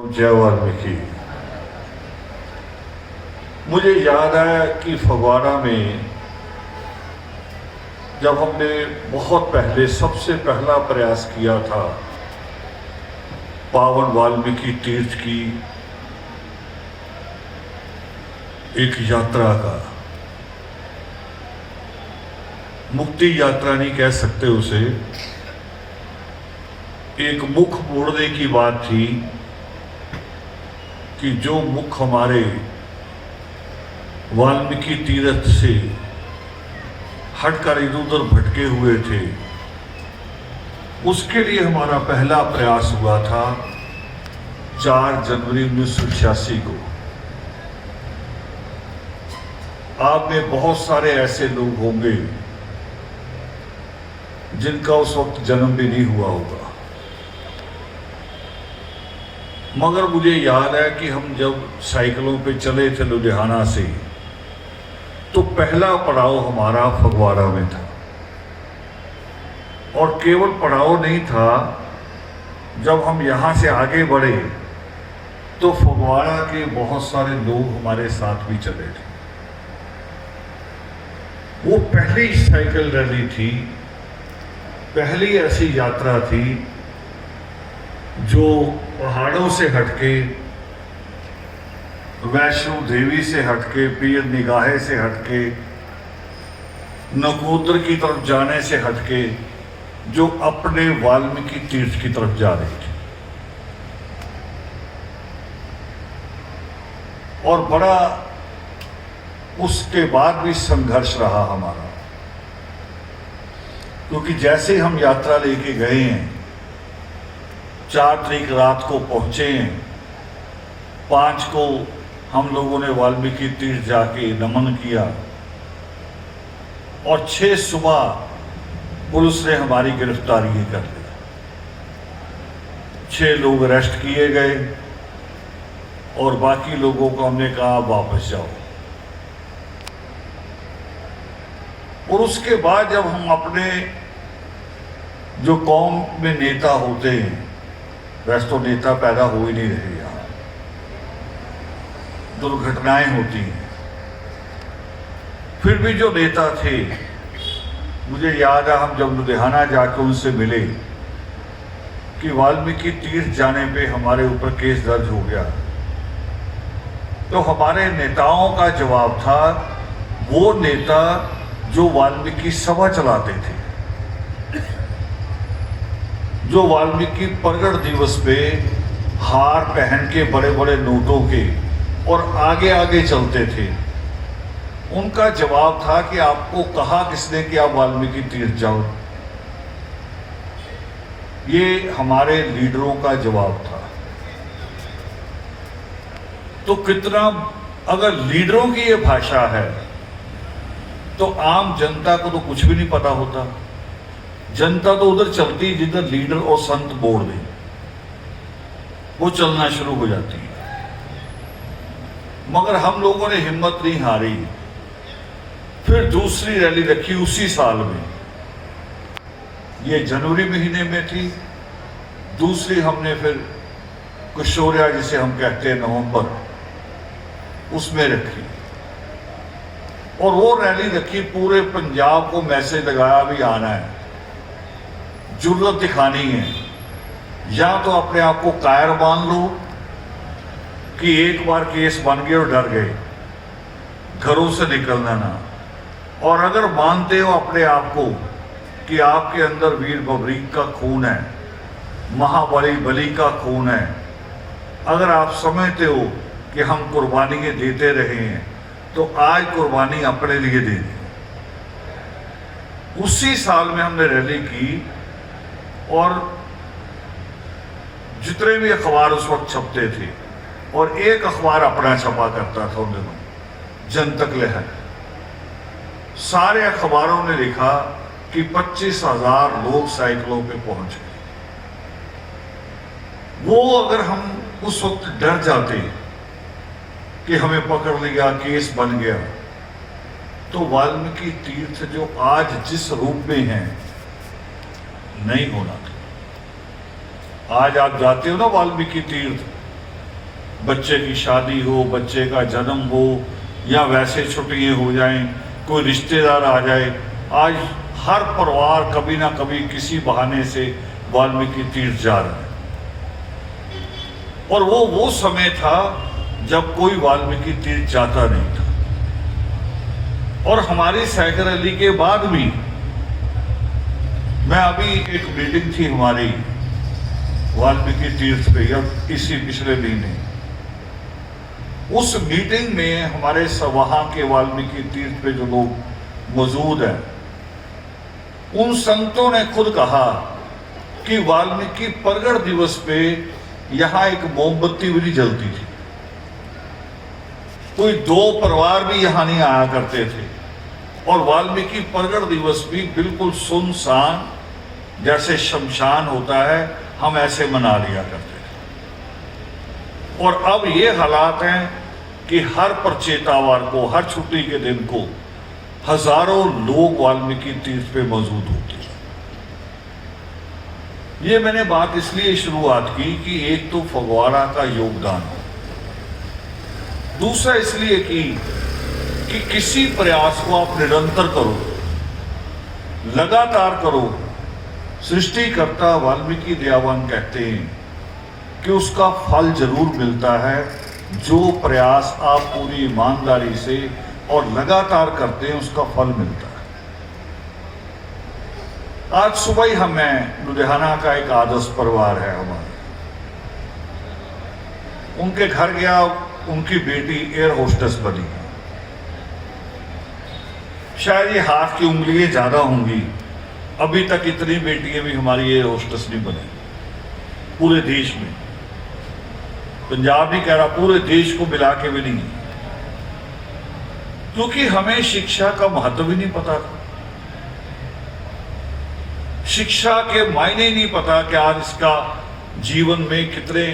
जय वाल्मीकि। मुझे याद है कि फगवाड़ा में जब हमने बहुत पहले सबसे पहला प्रयास किया था पावन वाल्मीकि तीर्थ की एक यात्रा का, मुक्ति यात्रा नहीं कह सकते उसे, एक मुख मोड़ने की बात थी कि जो मुख हमारे वाल्मीकि तीर्थ से हटकर इधर उधर भटके हुए थे, उसके लिए हमारा पहला प्रयास हुआ था 4 जनवरी 1986 को। आप में बहुत सारे ऐसे लोग होंगे जिनका उस वक्त जन्म भी नहीं हुआ होगा, मगर मुझे याद है कि हम जब साइकिलों पे चले थे लुधियाना से, तो पहला पड़ाव हमारा फगवाड़ा में था। और केवल पड़ाव नहीं था, जब हम यहाँ से आगे बढ़े तो फगवाड़ा के बहुत सारे लोग हमारे साथ भी चले थे। वो पहली साइकिल रैली थी, पहली ऐसी यात्रा थी जो पहाड़ों से हटके, वैष्णो देवी से हटके, पीर निगाहे से हटके, नकोदर की तरफ जाने से हटके, जो अपने वाल्मीकि तीर्थ की तरफ जा रही थी। और बड़ा उसके बाद भी संघर्ष रहा हमारा, क्योंकि जैसे हम यात्रा लेके गए हैं, 4 तारीख रात को पहुंचे हैं, 5 को हम लोगों ने वाल्मीकि तीर्थ जाके नमन किया, और 6 सुबह पुलिस ने हमारी गिरफ्तारी कर ली। 6 लोग अरेस्ट किए गए और बाकी लोगों को हमने कहा वापस जाओ। और उसके बाद जब हम अपने जो कौम में नेता होते हैं, वैसे तो नेता पैदा हो ही नहीं रहे, यहाँ दुर्घटनाएं होती हैं, फिर भी जो नेता थे, मुझे याद है हम जब लुधियाना जाकर उनसे मिले कि वाल्मीकि तीर्थ जाने पे हमारे ऊपर केस दर्ज हो गया, तो हमारे नेताओं का जवाब था, वो नेता जो वाल्मीकि सभा चलाते थे, जो वाल्मीकि प्रगट दिवस पे हार पहन के बड़े बड़े नोटों के और आगे आगे चलते थे, उनका जवाब था कि आपको कहा किसने कि आप वाल्मीकि तीर्थ जाओ। ये हमारे लीडरों का जवाब था। तो कितना, अगर लीडरों की ये भाषा है तो आम जनता को तो कुछ भी नहीं पता होता। जनता तो उधर चलती जिधर लीडर और संत बोल दें, वो चलना शुरू हो जाती है। मगर हम लोगों ने हिम्मत नहीं हारी, फिर दूसरी रैली रखी उसी साल में, ये जनवरी महीने में थी। दूसरी हमने फिर कुशोरिया जिसे हम कहते हैं नवंबर, उसमें रखी, और वो रैली रखी, पूरे पंजाब को मैसेज लगाया भी आना है, जुर्रत दिखानी है, या तो अपने आप को कायर मान लो कि एक बार केस बन गए और डर गए, घरों से निकलना ना, और अगर मानते हो अपने आप को कि आपके अंदर वीर बबरीक का खून है, महाबली बली का खून है, अगर आप समझते हो कि हम कुर्बानियां देते रहे हैं, तो आज कुर्बानी अपने लिए दे दी। उसी साल में हमने रैली की, और जितने भी अखबार उस वक्त छपते थे, और एक अखबार अपना छपा करता था उन दिनों, जनतक लहर, सारे अखबारों ने लिखा कि 25,000 लोग साइकिलों पे पहुंच गए। वो अगर हम उस वक्त डर जाते कि हमें पकड़ लिया, केस बन गया, तो वाल्मीकि तीर्थ जो आज जिस रूप में है नहीं होना था। आज आप जाते हो ना वाल्मीकि तीर्थ, बच्चे की शादी हो, बच्चे का जन्म हो, या वैसे छुट्टियाँ हो जाएं, कोई रिश्तेदार आ जाए, आज हर परिवार कभी ना कभी किसी बहाने से वाल्मीकि तीर्थ जा रहा है। और वो समय था जब कोई वाल्मीकि तीर्थ जाता नहीं था। और हमारी सैकर अली के बाद भी, मैं अभी एक मीटिंग थी हमारी वाल्मीकि तीर्थ पे, अब इसी पिछले महीने, उस मीटिंग में हमारे वहां के वाल्मीकि तीर्थ पे जो लोग मौजूद हैं, उन संतों ने खुद कहा कि वाल्मीकि प्रगट दिवस पे यहां एक मोमबत्ती भी नहीं जलती थी, कोई 2 परिवार भी यहां नहीं आया करते थे, और वाल्मीकि प्रगट दिवस भी बिल्कुल सुनसान, जैसे शमशान होता है, हम ऐसे मना लिया करते थे। और अब ये हालात हैं कि हर प्रचेतावार को, हर छुट्टी के दिन को हजारों लोग वाल्मीकि तीर्थ पे मौजूद होते हैं। ये मैंने बात इसलिए शुरुआत की कि एक तो फगवाड़ा का योगदान हो, दूसरा इसलिए कि किसी प्रयास को आप निरंतर करो, लगातार करो। सृष्टिकर्ता वाल्मीकि दयावान कहते हैं कि उसका फल जरूर मिलता है, जो प्रयास आप पूरी ईमानदारी से और लगातार करते हैं उसका फल मिलता है। आज सुबह ही हमें लुधियाना का एक आदर्श परिवार है हमारा, उनके घर गया, उनकी बेटी एयर होस्टेस बनी। शायद ये हाथ की उंगलियां ज्यादा होंगी, अभी तक इतनी बेटियां भी हमारी एयर होस्टेस नहीं बनी पूरे देश में। पंजाब नहीं कह रहा, पूरे देश को मिला के भी नहीं, क्योंकि हमें शिक्षा का महत्व ही नहीं पता था, शिक्षा के मायने नहीं पता कि आज इसका जीवन में कितने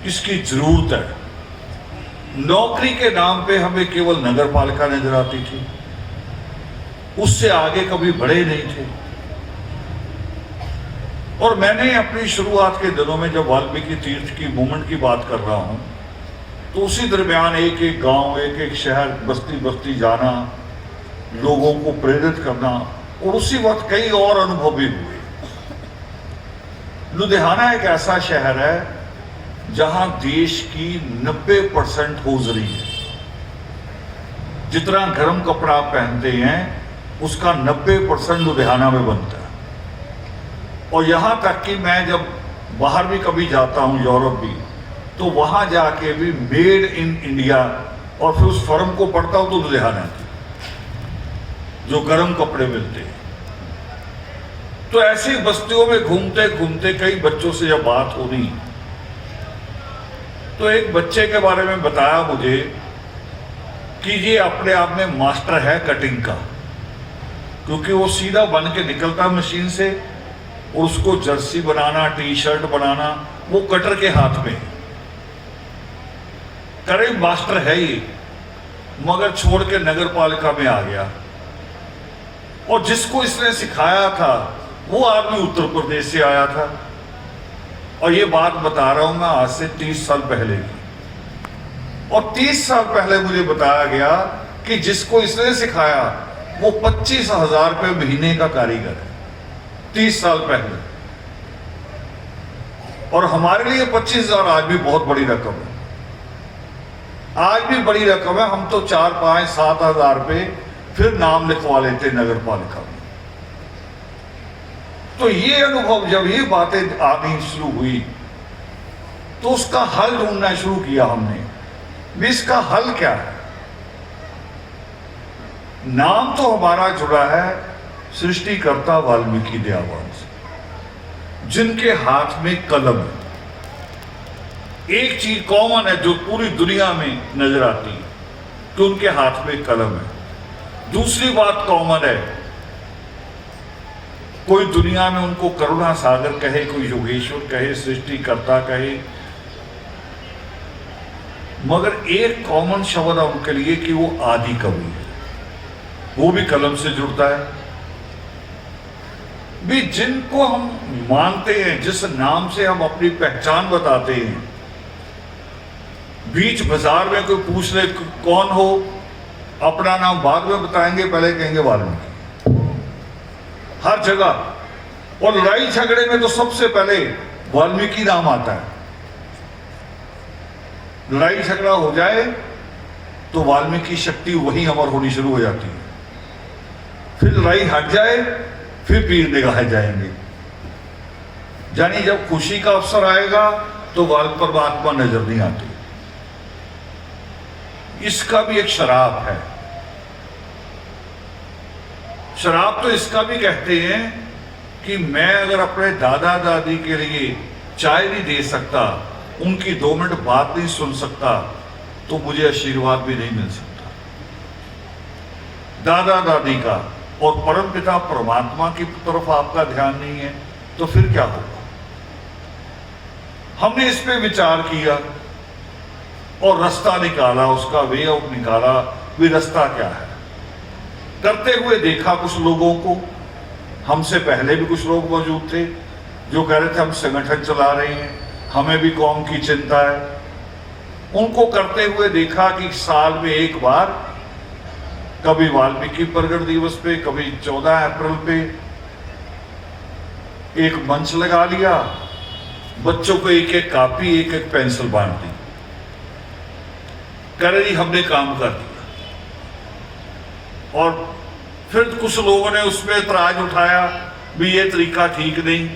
इसकी जरूरत है। नौकरी के नाम पे हमें केवल नगर पालिका नजर आती थी, उससे आगे कभी बढ़े नहीं थे। और मैंने अपनी शुरुआत के दिनों में जब वाल्मीकि तीर्थ की मूवमेंट की बात कर रहा हूं, तो उसी दरमियान एक एक गांव, एक एक शहर, बस्ती बस्ती जाना, लोगों को प्रेरित करना, और उसी वक्त कई और अनुभव भी हुए। लुधियाना एक ऐसा शहर है जहां देश की 90% होजरी है। जितना गर्म कपड़ा आप पहनते हैं उसका 90% लुधियाना में बनता है। और यहां तक कि मैं जब बाहर भी कभी जाता हूं, यूरोप भी, तो वहां जाके भी मेड इन इंडिया, और फिर उस फर्म को पढ़ता हूं तो लुधियाना की जो गर्म कपड़े मिलते हैं। तो ऐसी बस्तियों में घूमते घूमते कई बच्चों से जब बात हो रही, तो एक बच्चे के बारे में बताया मुझे कि ये अपने आप में मास्टर है कटिंग का, क्योंकि वो सीधा बन के निकलता मशीन से, और उसको जर्सी बनाना, टी शर्ट बनाना वो कटर के हाथ में। करे मास्टर है ये, मगर छोड़ के नगर पालिका में आ गया। और जिसको इसने सिखाया था वो आदमी उत्तर प्रदेश से आया था। और ये बात बता रहा हूं मैं आज से 30 साल पहले की। और 30 साल पहले मुझे बताया गया कि जिसको इसने सिखाया वो 25,000 रुपये महीने का कारीगर है, 30 साल पहले। और हमारे लिए 25,000 आज भी बहुत बड़ी रकम है, आज भी बड़ी रकम है। हम तो 4, 5, 7 हजार रुपये फिर नाम लिखवा लेते नगर पालिका में। तो ये अनुभव, जब ये बातें आनी शुरू हुई तो उसका हल ढूंढना शुरू किया हमने। इसका हल क्या है? नाम तो हमारा जुड़ा है सृष्टिकर्ता वाल्मीकि दयावान से, जिनके हाथ में कलम है। एक चीज कॉमन है जो पूरी दुनिया में नजर आती है कि उनके हाथ में कलम है। दूसरी बात कॉमन है, कोई दुनिया में उनको करुणा सागर कहे, कोई योगेश्वर कहे, सृष्टिकर्ता कहे, मगर एक कॉमन शब्द है उनके लिए कि वो आदि कवि है। वो भी कलम से जुड़ता है। भी जिनको हम मानते हैं, जिस नाम से हम अपनी पहचान बताते हैं, बीच बाजार में कोई पूछ ले कौन हो, अपना नाम बाद में बताएंगे, पहले कहेंगे वाल्मीकि। हर जगह। और लड़ाई झगड़े में तो सबसे पहले वाल्मीकि नाम आता है। लड़ाई झगड़ा हो जाए तो वाल्मीकि शक्ति वहीं अमर होनी शुरू हो जाती है। फिर लड़ाई हट जाए फिर पीर निगाहे जाएंगे। यानी जब खुशी का अवसर आएगा तो वाल परमात्मा नजर नहीं आती। इसका भी एक शराब है। शराब तो इसका भी कहते हैं कि मैं अगर अपने दादा दादी के लिए चाय नहीं दे सकता, उनकी 2 मिनट बात नहीं सुन सकता, तो मुझे आशीर्वाद भी नहीं मिल सकता। दादा दादी का और परमपिता परमात्मा की तरफ आपका ध्यान नहीं है तो फिर क्या होगा? हमने इस पे विचार किया और रास्ता निकाला, उसका वे ऑफ निकाला। भी रास्ता क्या है? करते हुए देखा कुछ लोगों को, हमसे पहले भी कुछ लोग मौजूद थे जो कह रहे थे हम संगठन चला रहे हैं, हमें भी कौम की चिंता है। उनको करते हुए देखा कि साल में एक बार, कभी वाल्मीकि प्रगट दिवस पे, कभी 14 अप्रैल पे एक मंच लगा लिया, बच्चों को एक एक कापी एक एक पेंसिल बांट दी, कह रहे जी हमने काम कर दिया। और फिर कुछ लोगों ने उसमें इतराज उठाया भी ये तरीका ठीक नहीं।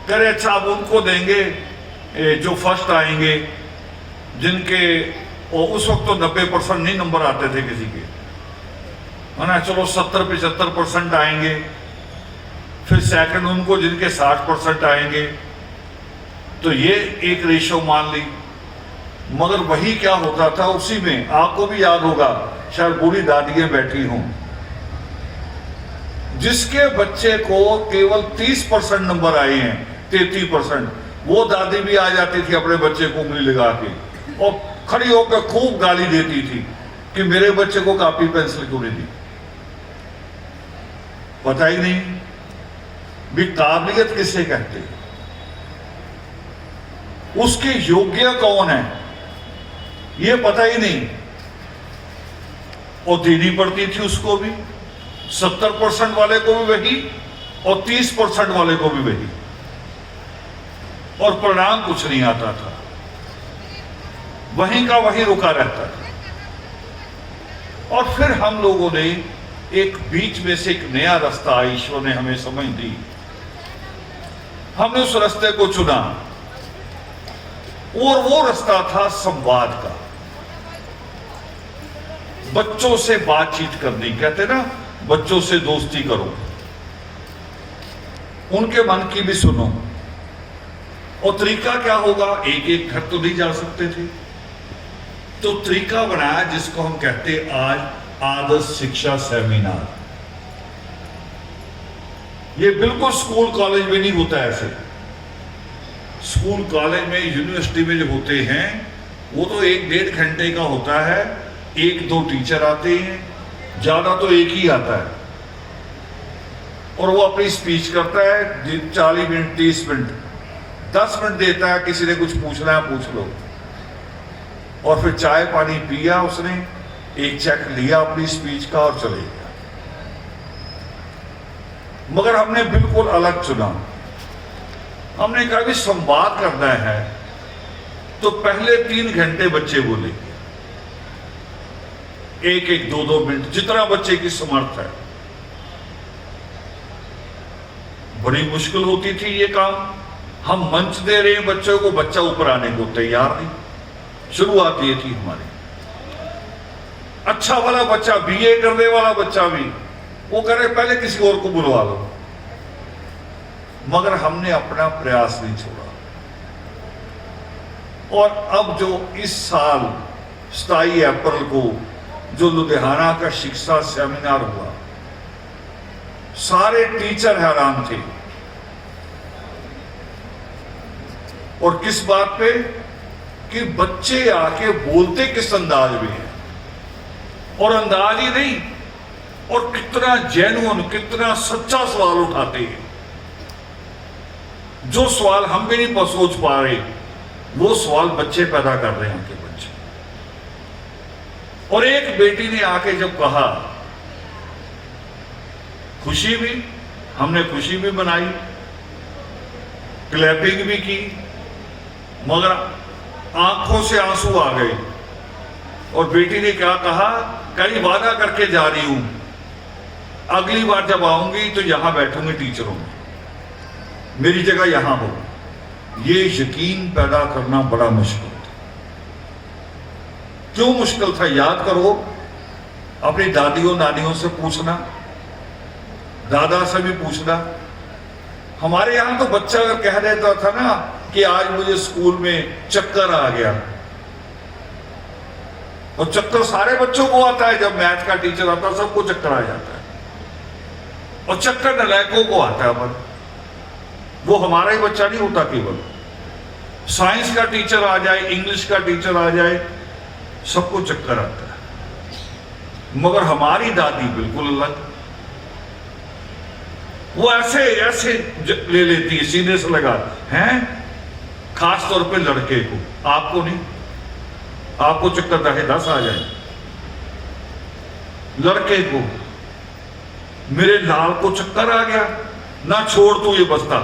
कह रहे अच्छा अब उनको देंगे जो फर्स्ट आएंगे, जिनके उस वक्त तो 90% नहीं नंबर आते थे किसी के, है ना, चलो 70-75% आएंगे। फिर सेकंड उनको जिनके 60% आएंगे, तो ये एक रेशो मान ली। मगर वही क्या होता था उसी में, आपको भी याद होगा, शायद बूढ़ी दादियां बैठी हों, जिसके बच्चे को केवल 30% नंबर आए हैं, 33%, वो दादी भी आ जाती थी अपने बच्चे को उंगली लगा के और खड़ी होकर खूब गाली देती थी कि मेरे बच्चे को कॉपी पेंसिल क्यों नहीं दी। पता ही नहीं भी काबिलियत किसे कहते हैं, उसके योग्य कौन है ये पता ही नहीं। और देनी पड़ती थी उसको भी, 70% वाले को भी वही और 30% वाले को भी वही, और परिणाम कुछ नहीं आता था, वहीं का वहीं रुका रहता था। और फिर हम लोगों ने एक बीच में से एक नया रास्ता ईश्वर ने हमें समझ दी, हमने उस रास्ते को चुना और वो रास्ता था संवाद का, बच्चों से बातचीत करनी। कहते ना बच्चों से दोस्ती करो, उनके मन की भी सुनो। और तरीका क्या होगा, एक एक घर तो नहीं जा सकते थे, तो तरीका बनाया जिसको हम कहते आज आदर्श शिक्षा सेमिनार। ये बिल्कुल स्कूल कॉलेज में नहीं होता ऐसे। स्कूल कॉलेज में यूनिवर्सिटी में जो होते हैं वो तो 1-1.5 घंटे का होता है, 1-2 टीचर आते हैं, ज्यादा तो एक ही आता है, और वो अपनी स्पीच करता है 40 मिनट 30 मिनट, 10 मिनट देता है, किसी ने कुछ पूछना है पूछ लो, और फिर चाय पानी पिया उसने, एक चेक लिया अपनी स्पीच का और चले गया। मगर हमने बिल्कुल अलग चुना। हमने कहा कि संवाद करना है तो पहले 3 घंटे बच्चे बोलेंगे, 1-1 2-2 मिनट, जितना बच्चे की समर्थ है। बड़ी मुश्किल होती थी ये काम। हम मंच दे रहे हैं बच्चों को, बच्चा ऊपर आने को तैयार नहीं। शुरुआत ये थी हमारी। अच्छा वाला बच्चा, बीए करने वाला बच्चा भी, वो कह रहे पहले किसी और को बुलवा लो। मगर हमने अपना प्रयास नहीं छोड़ा। और अब जो इस साल 27 अप्रैल को जो लुधियाना का शिक्षा सेमिनार हुआ, सारे टीचर हैरान थे। और किस बात पे कि बच्चे आके बोलते किस अंदाज में है, और अंदाज ही नहीं, और कितना जेन्युइन, कितना सच्चा सवाल उठाते हैं। जो सवाल हम भी नहीं सोच पा रहे वो सवाल बच्चे पैदा कर रहे हैं, उनके बच्चे। और एक बेटी ने आके जब कहा, खुशी भी, हमने खुशी भी मनाई, क्लैपिंग भी की, मगर आंखों से आंसू आ गए। और बेटी ने क्या कहा, कई वादा करके जा रही हूं, अगली बार जब आऊंगी तो यहां बैठूंगी टीचरों में, मेरी जगह यहां हो। ये यकीन पैदा करना बड़ा मुश्किल था। क्यों मुश्किल था? याद करो, अपनी दादियों नानियों से पूछना, दादा से भी पूछना। हमारे यहां तो बच्चा अगर कह देता था ना कि आज मुझे स्कूल में चक्कर आ गया, और चक्कर सारे बच्चों को आता है, जब मैथ का टीचर आता है सबको चक्कर आ जाता है, और चक्कर नलायकों को आता है। पर वो हमारा ही बच्चा नहीं होता, केवल साइंस का टीचर आ जाए, इंग्लिश का टीचर आ जाए, सबको चक्कर आता है। मगर हमारी दादी बिल्कुल अलग, वो ऐसे ऐसे ले लेती है, सीधे से लगा हैं, खास तौर पे लड़के को, आपको नहीं, आपको चक्कर 10 आ जाए, लड़के को, मेरे लाल को चक्कर आ गया ना, छोड़ तू ये बस्ता,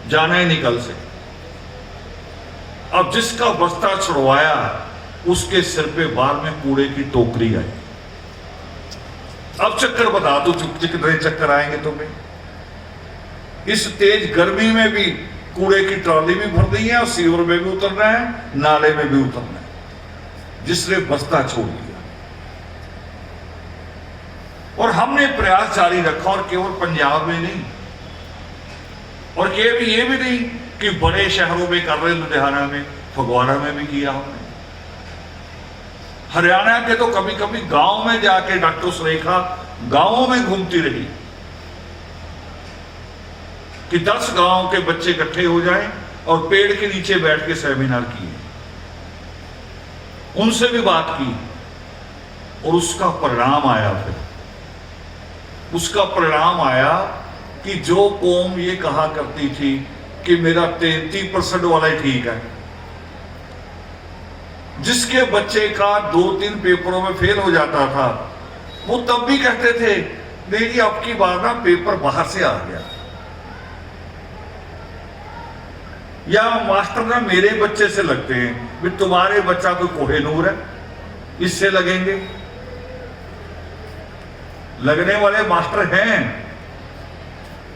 जाना ही निकल से। अब जिसका बस्ता छुड़वाया उसके सिर पे बाद में कूड़े की टोकरी आई। अब चक्कर बता दो, कितने चक्कर आएंगे तुम्हें? इस तेज गर्मी में भी कूड़े की ट्रॉली भी भर दी है, और सीवर में भी उतरना है, नाले में भी उतरना है, जिसने बस्ता छोड़ दिया। और हमने प्रयास जारी रखा, और केवल पंजाब में नहीं, और ये भी नहीं कि बड़े शहरों में कर रहे, लुधियाना में, फगवाड़ा में भी किया हमने। हरियाणा के तो कभी कभी गांव में जाके डॉक्टर सुरेखा गांवों में घूमती रही कि 10 गांव के बच्चे इकट्ठे हो जाएं और पेड़ के नीचे बैठ के सेमिनार किए, उनसे भी बात की, और उसका परिणाम आया। फिर उसका परिणाम आया कि जो कौम ये कहा करती थी कि मेरा 33% वाला ही ठीक है, जिसके बच्चे का 2-3 पेपरों में फेल हो जाता था, वो तब भी कहते थे नहीं जी अब की बार ना पेपर बाहर से आ गया, या मास्टर ना मेरे बच्चे से लगते हैं, भी तुम्हारे बच्चा कोई कोहिनूर है, इससे लगेंगे। लगने वाले मास्टर हैं,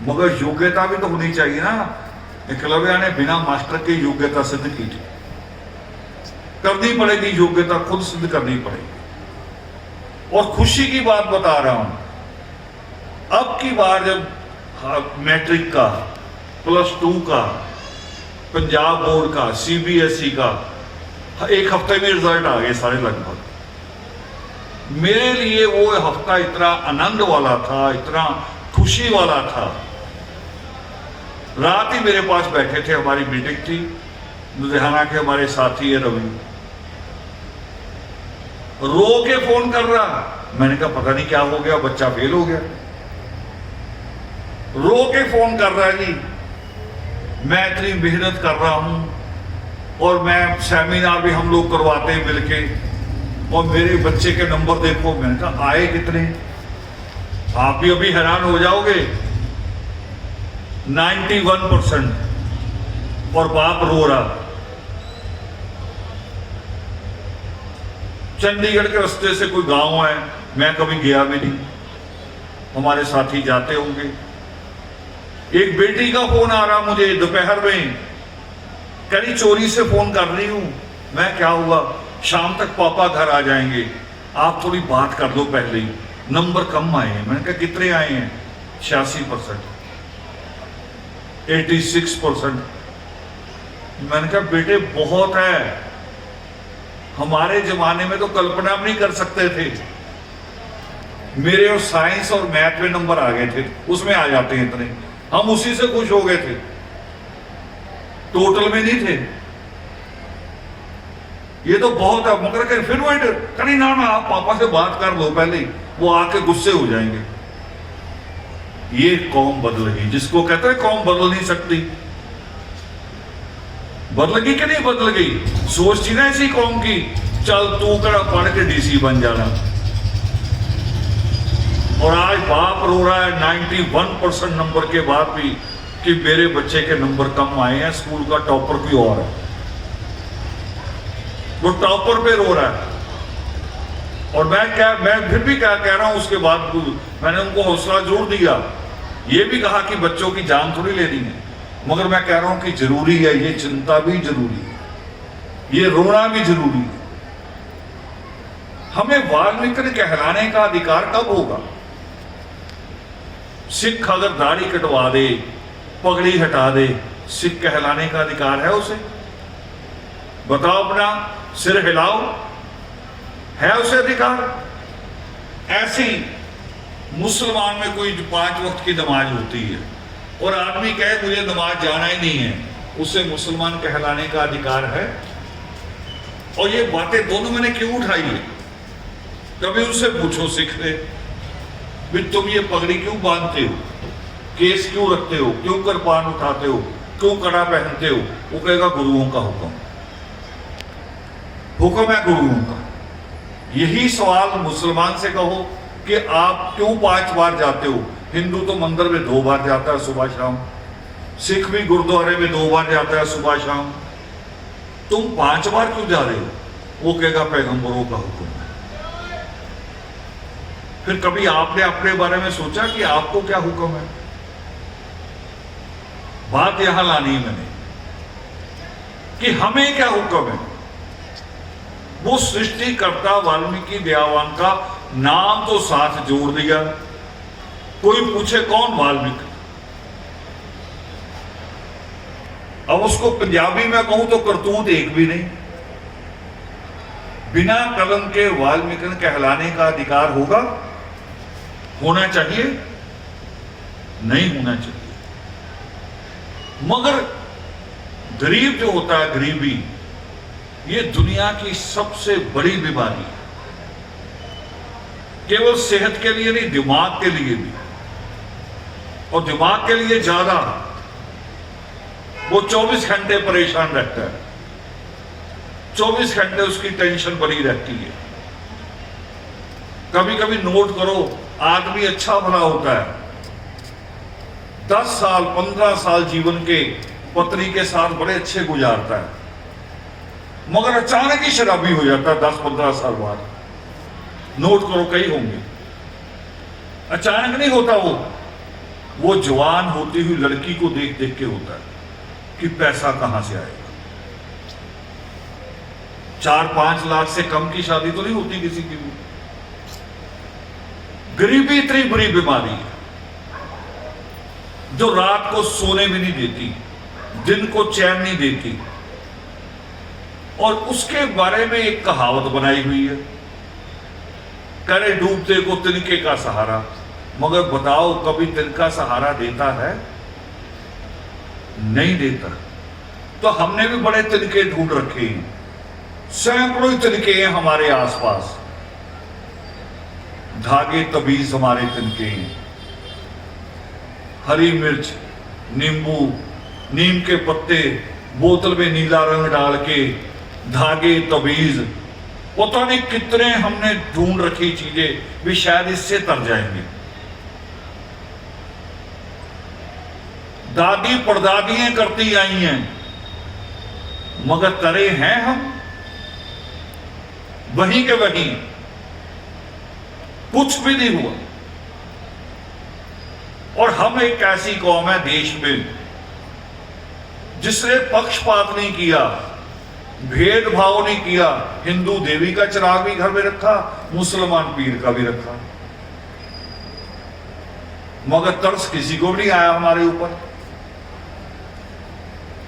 मगर योग्यता भी तो होनी चाहिए ना। एकलव्य ने बिना मास्टर के योग्यता सिद्ध की थी, करनी पड़ेगी, योग्यता खुद सिद्ध करनी पड़ेगी। और खुशी की बात बता रहा हूं, अब की बार जब मैट्रिक का, +2 का, पंजाब बोर्ड का, CBSE का, 1 हफ्ते में रिजल्ट आ गए सारे लगभग। मेरे लिए वो हफ्ता इतना आनंद वाला था, इतना खुशी वाला था। रात ही मेरे पास बैठे थे, हमारी मीटिंग थी, लुधियाना के हमारे साथी है रवि, रो के फोन कर रहा। मैंने कहा पता नहीं क्या हो गया, बच्चा फेल हो गया। रो के फोन कर रहा है जी, मैं इतनी मेहनत कर रहा हूं, और मैं सेमिनार भी हम लोग करवाते हैं मिलके, और मेरे बच्चे के नंबर देखो। मैंने कहा आए कितने, आप भी अभी हैरान हो जाओगे, 91%। और बाप रो रहा। चंडीगढ़ के रास्ते से कोई गांव है, मैं कभी गया भी नहीं, हमारे साथी जाते होंगे। एक बेटी का फोन आ रहा मुझे दोपहर में, कहीं चोरी से फोन कर रही हूं मैं, क्या हुआ, शाम तक पापा घर आ जाएंगे, आप थोड़ी बात कर लो पहले ही, नंबर कम आए हैं। मैंने कहा कितने आए हैं? 86%, 86%। मैंने कहा बेटे बहुत है, हमारे जमाने में तो कल्पना भी नहीं कर सकते थे। मेरे और साइंस और मैथ में नंबर आ गए थे, उसमें आ जाते हैं इतने, हम उसी से खुश हो गए थे, टोटल में नहीं थे। ये तो बहुत है, मगर फिर वो कहीं ना आप पापा से बात कर लो पहले, वो आके गुस्से हो जाएंगे। ये कौम बदल गई, जिसको कहते हैं कौम बदल नहीं सकती। बदल गई कि नहीं बदल गई? सोच थी ना ऐसी कौम की, चल तू करा पढ़ के डीसी बन जाना। और आज बाप रो रहा है 91% नंबर के बाद भी कि मेरे बच्चे के नंबर कम आए हैं, स्कूल का टॉपर कोई और है। वो टॉपर पे रो रहा है। और मैं फिर भी क्या कह रहा हूं, उसके बाद मैंने उनको हौसला जोर दिया, ये भी कहा कि बच्चों की जान थोड़ी लेनी है, मगर मैं कह रहा हूं कि जरूरी है, ये चिंता भी जरूरी है, ये रोना भी जरूरी है। हमें वाल्मीकि कहलाने का अधिकार कब होगा? सिख अगर दाढ़ी कटवा दे, पगड़ी हटा दे, सिख कहलाने का अधिकार है उसे? बताओ, अपना सिर हिलाओ, है उसे अधिकार? ऐसी मुसलमान में कोई 5 वक्त की नमाज होती है और आदमी कहे मुझे नमाज जाना ही नहीं है, उसे मुसलमान कहलाने का अधिकार है? और ये बातें दोनों मैंने क्यों उठाई है? कभी उनसे पूछो, सिख से भी तुम ये पगड़ी क्यों बांधते हो, केस क्यों रखते हो, क्यों कृपान उठाते हो, क्यों कड़ा पहनते हो? वो कहेगा गुरुओं का हुक्म, हुक्म है गुरुओं का। यही सवाल मुसलमान से कहो कि आप क्यों 5 बार जाते हो? हिंदू तो मंदिर में 2 बार जाता है सुबह शाम, सिख भी गुरुद्वारे में 2 बार जाता है सुबह शाम, तुम 5 बार क्यों जा रहे हो? वो कहेगा पैगंबरों का हुक्म है। फिर कभी आपने अपने बारे में सोचा कि आपको क्या हुक्म है? बात यहां लानी मैंने कि हमें क्या हुक्म है। वो सृष्टिकर्ता वाल्मीकि दयावान का नाम तो साथ जोड़ दिया। कोई पूछे कौन वाल्मीकि, अब उसको पंजाबी में कहूं तो करतूत एक भी नहीं। बिना कलम के वाल्मीकि कहलाने का अधिकार होगा? होना चाहिए? नहीं होना चाहिए। मगर गरीब जो होता है, गरीबी, ये दुनिया की सबसे बड़ी बीमारी है। केवल सेहत के लिए नहीं, दिमाग के लिए भी, और दिमाग के लिए ज्यादा। वो 24 घंटे परेशान रहता है, 24 घंटे उसकी टेंशन बनी रहती है। कभी कभी नोट करो, आदमी अच्छा भला होता है, 10 साल 15 साल जीवन के पत्नी के साथ बड़े अच्छे गुजारता है, मगर अचानक ही शराबी हो जाता है 10-15 साल बाद। नोट करो, कई होंगे। अचानक नहीं होता, वो जवान होती हुई लड़की को देख देख के होता है कि पैसा कहां से आएगा। 4-5 लाख से कम की शादी तो नहीं होती किसी की भी। गरीबी इतनी बुरी बीमारी है जो रात को सोने भी नहीं देती, दिन को चैन नहीं देती। और उसके बारे में एक कहावत बनाई हुई है, करे डूबते को तिनके का सहारा। मगर बताओ, कभी तिनका सहारा देता है? नहीं देता। तो हमने भी बड़े तिनके ढूंढ रखे हैं, सैकड़ों ही तिनके हैं हमारे आसपास। धागे तबीज हमारे तिनके हैं, हरी मिर्च, नींबू, नीम के पत्ते, बोतल में नीला रंग डाल के, धागे तबीज, पता नहीं कितने हमने ढूंढ रखी चीजें भी शायद इससे तर जाएंगे। दादी परदादियां करती आई हैं, मगर तरे हैं हम वहीं के वहीं, कुछ भी नहीं हुआ। और हम एक ऐसी कौम है देश में जिसने पक्षपात नहीं किया, भेदभाव नहीं किया। हिंदू देवी का चिराग भी घर में रखा, मुसलमान पीर का भी रखा, मगर तरस किसी को भी नहीं आया हमारे ऊपर।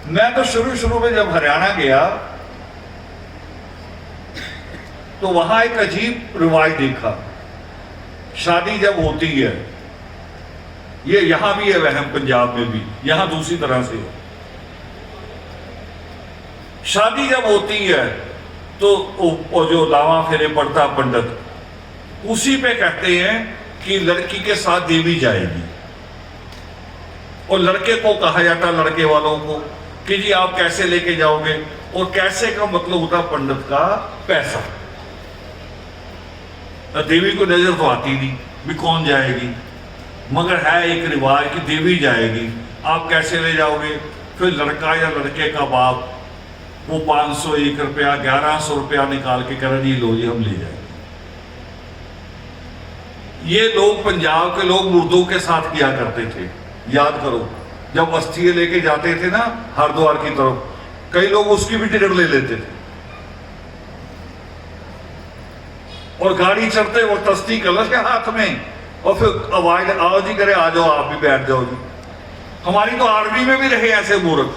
मैं तो शुरू में जब हरियाणा गया तो वहां एक अजीब रिवाज देखा। शादी जब होती है, ये यहां भी है वहम, पंजाब में भी, यहां दूसरी तरह से है। शादी जब होती है तो वो जो लावा फेरे पड़ता पंडित, उसी पे कहते हैं कि लड़की के साथ देवी जाएगी। और लड़के को कहा जाता, लड़के वालों को, कि जी आप कैसे लेके जाओगे, और कैसे का मतलब होता पंडित का पैसा। देवी को नजर तो आती नहीं भी कौन जाएगी, मगर है एक रिवाज कि देवी जाएगी, आप कैसे ले जाओगे। फिर लड़का या लड़के का बाप वो 500 1 रुपया 1100 रुपया निकाल के कह रहे लो जी हम ले जाएंगे। ये लोग पंजाब के लोग मुर्दों के साथ किया करते थे। याद करो जब अस्थि लेके जाते थे ना हरिद्वार की तरफ, कई लोग उसकी भी टिकट ले लेते थे, और गाड़ी चढ़ते वक्त अस्थि कलश के हाथ में, और फिर आवाज आओ जी करे आ जाओ आप भी बैठ जाओ जी। हमारी तो आर्मी में भी रहे ऐसे मूर्ख,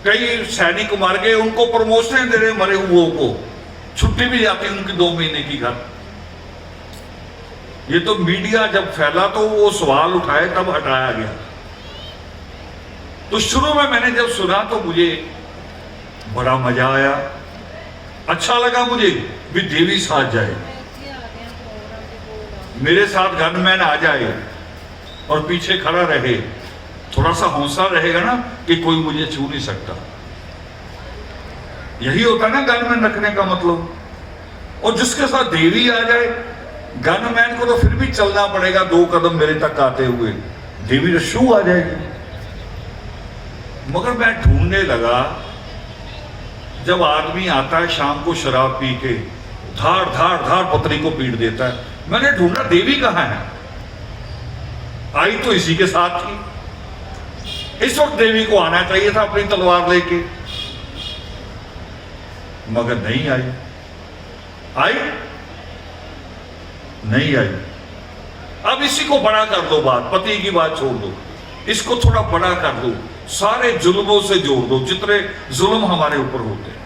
कई सैनिक मर गए, उनको प्रमोशन दे रहे मरे हुओं को, छुट्टी भी जाती उनकी 2 महीने की घर। ये तो मीडिया जब फैला तो वो सवाल उठाए तब हटाया गया। तो शुरू में मैंने जब सुना तो मुझे बड़ा मजा आया, अच्छा लगा मुझे भी देवी साथ जाए, मेरे साथ गनमैन आ जाए और पीछे खड़ा रहे, थोड़ा सा हौसला रहेगा ना कि कोई मुझे छू नहीं सकता। यही होता है ना गनमैन रखने का मतलब। और जिसके साथ देवी आ जाए, गनमैन को तो फिर भी चलना पड़ेगा 2 कदम मेरे तक आते हुए, देवी तो शू आ जाएगी। मगर मैं ढूंढने लगा, जब आदमी आता है शाम को शराब पी के धाड़ धाड़ धाड़ पत्नी को पीट देता है, मैंने ढूंढा देवी कहां है। आई तो इसी के साथ थी, इस वक्त देवी को आना चाहिए था अपनी तलवार लेके, मगर नहीं आई। आई नहीं आई। अब इसी को बड़ा कर दो, बात पति की बात छोड़ दो, इसको थोड़ा बड़ा कर दो, सारे जुल्मों से जोड़ दो जितने जुल्म हमारे ऊपर होते हैं।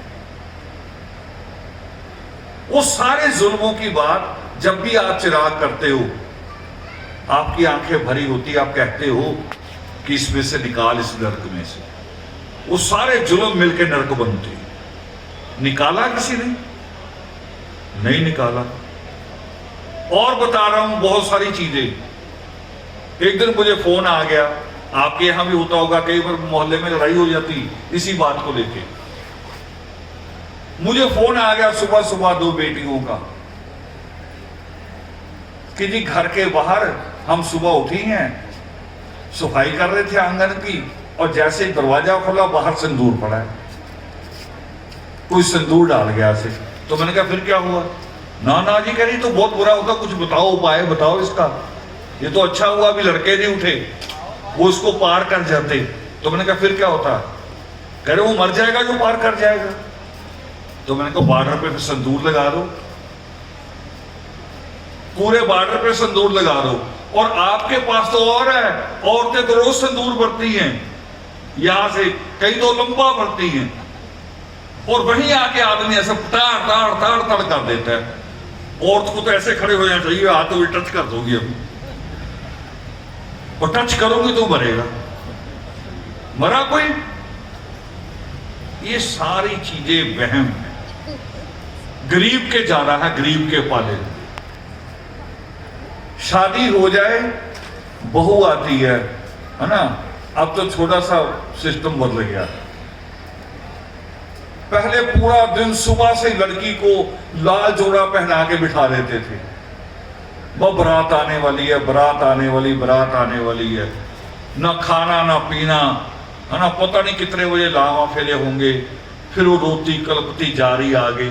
वो सारे जुल्मों की बात जब भी आप चिराग करते हो, आपकी आंखें भरी होती, आप कहते हो कि इसमें से निकाल, इस नरक में से, वो सारे जुल्म मिलकर नरक बनते। निकाला किसी ने नहीं निकाला। और बता रहा हूं बहुत सारी चीजें। एक दिन मुझे फोन आ गया, आपके यहां भी होता होगा, कई बार मोहल्ले में लड़ाई हो जाती इसी बात को लेके। मुझे फोन आ गया सुबह सुबह 2 बेटियों का कि जी घर के बाहर हम सुबह उठी हैं, सफाई कर रहे थे आंगन की, और जैसे दरवाजा खोला बाहर सिंदूर पड़ा है, कोई सिंदूर डाल गया से। तो मैंने कहा फिर क्या हुआ? ना ना जी कह रही तो बहुत बुरा होगा, कुछ बताओ उपाय बताओ इसका। ये तो अच्छा हुआ अभी लड़के नहीं उठे, वो इसको पार कर जाते। तो मैंने कहा फिर क्या होता? कह रहे वो मर जाएगा जो पार कर जाएगा। तो मैंने कहा बॉर्डर पे फिर संदूर लगा दो, पूरे बॉर्डर पे संदूर लगा दो। और आपके पास तो और है, औरतें तो रोज संदूर भरती हैं, यहां से कई तो लंबा भरती हैं, और वहीं आके आदमी ऐसा ताड़ ताड़ ताड़ ताड़ कर देता है। औरत को तो ऐसे खड़े हो जाना चाहिए, हाथ तो टच कर दोगी अभी, और टच करोगी तो मरेगा। मरा कोई? ये सारी चीजें वहम है, गरीब के जा रहा है, गरीब के पाले। शादी हो जाए, बहू आती है ना, अब तो छोटा सा सिस्टम बदल गया। पहले पूरा दिन सुबह से लड़की को लाल जोड़ा पहना के बिठा देते थे, वो बारात आने वाली है, बारात आने वाली, बारात आने वाली है। ना खाना ना पीना, है ना, पता नहीं कितने बजे लावा फेरे होंगे, फिर वो रोती कलपती जारी आगे।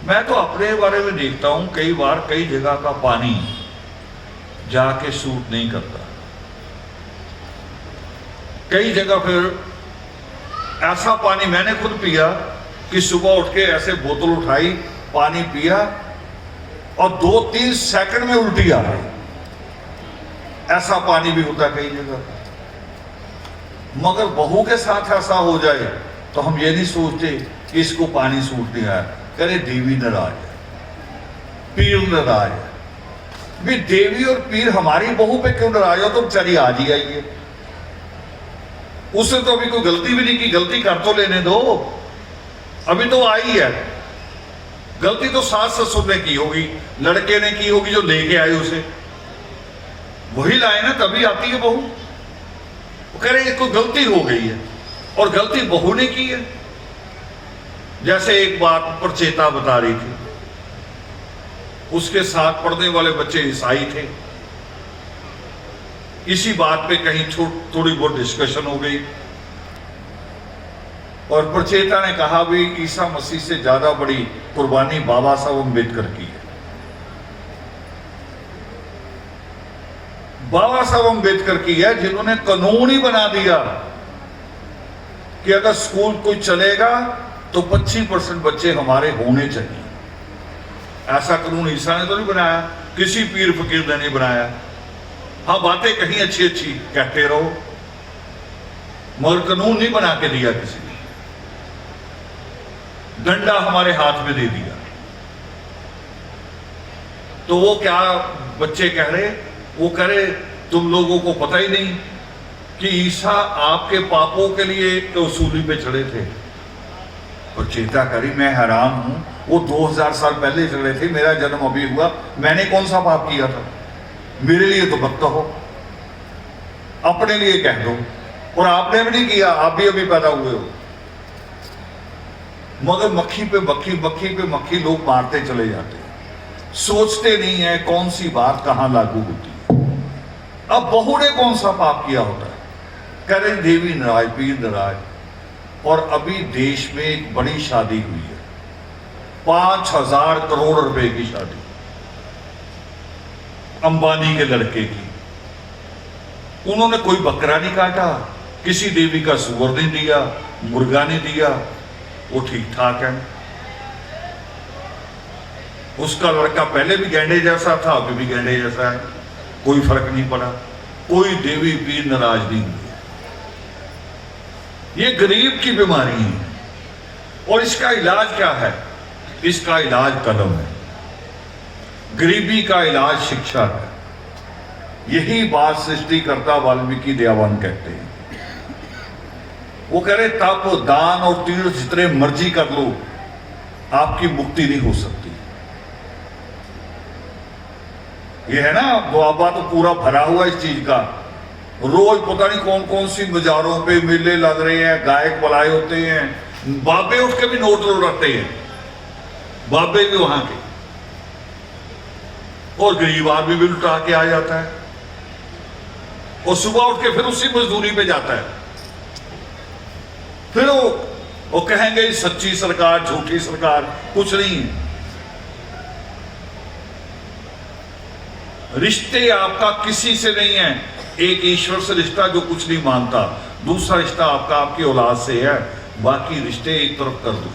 मैं तो अपने बारे में देखता हूं, कई बार कई जगह का पानी जाके सूट नहीं करता। कई जगह फिर ऐसा पानी मैंने खुद पिया कि सुबह उठ के ऐसे बोतल उठाई, पानी पिया, और 2-3 सेकंड में उल्टी आ गई। ऐसा पानी भी होता कई जगह। मगर बहू के साथ ऐसा हो जाए तो हम ये नहीं सोचते कि इसको पानी सूट नहीं आया, करे देवी नाराज है, पीर नाराज है। भी देवी और पीर हमारी बहू पे क्यों नाराज हो? तो बेचारी आज ही आई है, उसने तो अभी कोई गलती भी नहीं की, गलती कर तो लेने दो, अभी तो आई है। गलती तो सास ससुर ने की होगी, लड़के ने की होगी जो लेके आए उसे। वही लाए ना, तभी आती है बहू। वो कह रहे कोई गलती हो गई है, और गलती बहू ने की है। जैसे एक बात प्रचेता बता रही थी, उसके साथ पढ़ने वाले बच्चे ईसाई थे। इसी बात पे कहीं थोड़ी बहुत डिस्कशन हो गई, और प्रचेता ने कहा भी ईसा मसीह से ज्यादा बड़ी कुर्बानी बाबा साहब अम्बेडकर की है। बाबा साहब अम्बेडकर की है, जिन्होंने कानून ही बना दिया कि अगर स्कूल कोई चलेगा तो 25% बच्चे हमारे होने चाहिए। ऐसा कानून ईसा ने तो नहीं बनाया, किसी पीर फकीर ने नहीं बनाया। हाँ, बातें कहीं अच्छी अच्छी कहते रहो, मगर कानून नहीं बना के दिया किसी ने। डंडा हमारे हाथ में दे दिया। तो वो क्या बच्चे कह रहे, वो कह रहे तुम लोगों को पता ही नहीं कि ईसा आपके पापों के लिए तो सूली पे चढ़े थे। और चेता करी, मैं हैरान हूं, वो 2000 साल पहले चढ़े थे, मेरा जन्म अभी हुआ, मैंने कौन सा पाप किया था? मेरे लिए तो मत कहो, अपने लिए कह दो। और आपने भी नहीं किया, आप भी अभी पैदा हुए हो। मगर मक्खी पे मक्खी, मक्खी पे मक्खी लोग मारते चले जाते हैं, सोचते नहीं है कौन सी बात कहां लागू होती है। अब बहू ने कौन सा पाप किया होता है? कह रहे देवी नाराज, पीर नाराज। और अभी देश में एक बड़ी शादी हुई है, 5000 करोड़ रुपए की शादी, अंबानी के लड़के की। उन्होंने कोई बकरा नहीं काटा, किसी देवी का सुअर नहीं दिया, मुर्गा नहीं दिया, वो ठीक ठाक है। उसका लड़का पहले भी गैंडे जैसा था, अभी भी गैंडे जैसा है, कोई फर्क नहीं पड़ा। कोई देवी पीर नाराज नहीं हुई। ये गरीब की बीमारी है, और इसका इलाज क्या है? इसका इलाज कलम है, गरीबी का इलाज शिक्षा है। यही बात सृष्टिकर्ता वाल्मीकि दयावान कहते हैं। वो कह रहे तप, दान और तीर्थ जितने मर्जी कर लो, आपकी मुक्ति नहीं हो सकती। ये है ना, बाबा तो पूरा भरा हुआ इस चीज का। रोज पता नहीं कौन कौन सी बाजारों पे मेले लग रहे हैं, गायक बुलाए होते हैं, बाबे उठ के भी नोट लौटाते हैं, बाबे भी वहां के, और गरीब आदमी भी लुटा के आ जाता है, और सुबह उठ के फिर उसी मजदूरी पे जाता है। फिर वो कहेंगे सच्ची सरकार, झूठी सरकार, कुछ नहीं है। रिश्ते आपका किसी से नहीं है, एक ईश्वर से रिश्ता जो कुछ नहीं मानता, दूसरा रिश्ता आपका आपकी औलाद से है, बाकी रिश्ते एक तरफ कर दो।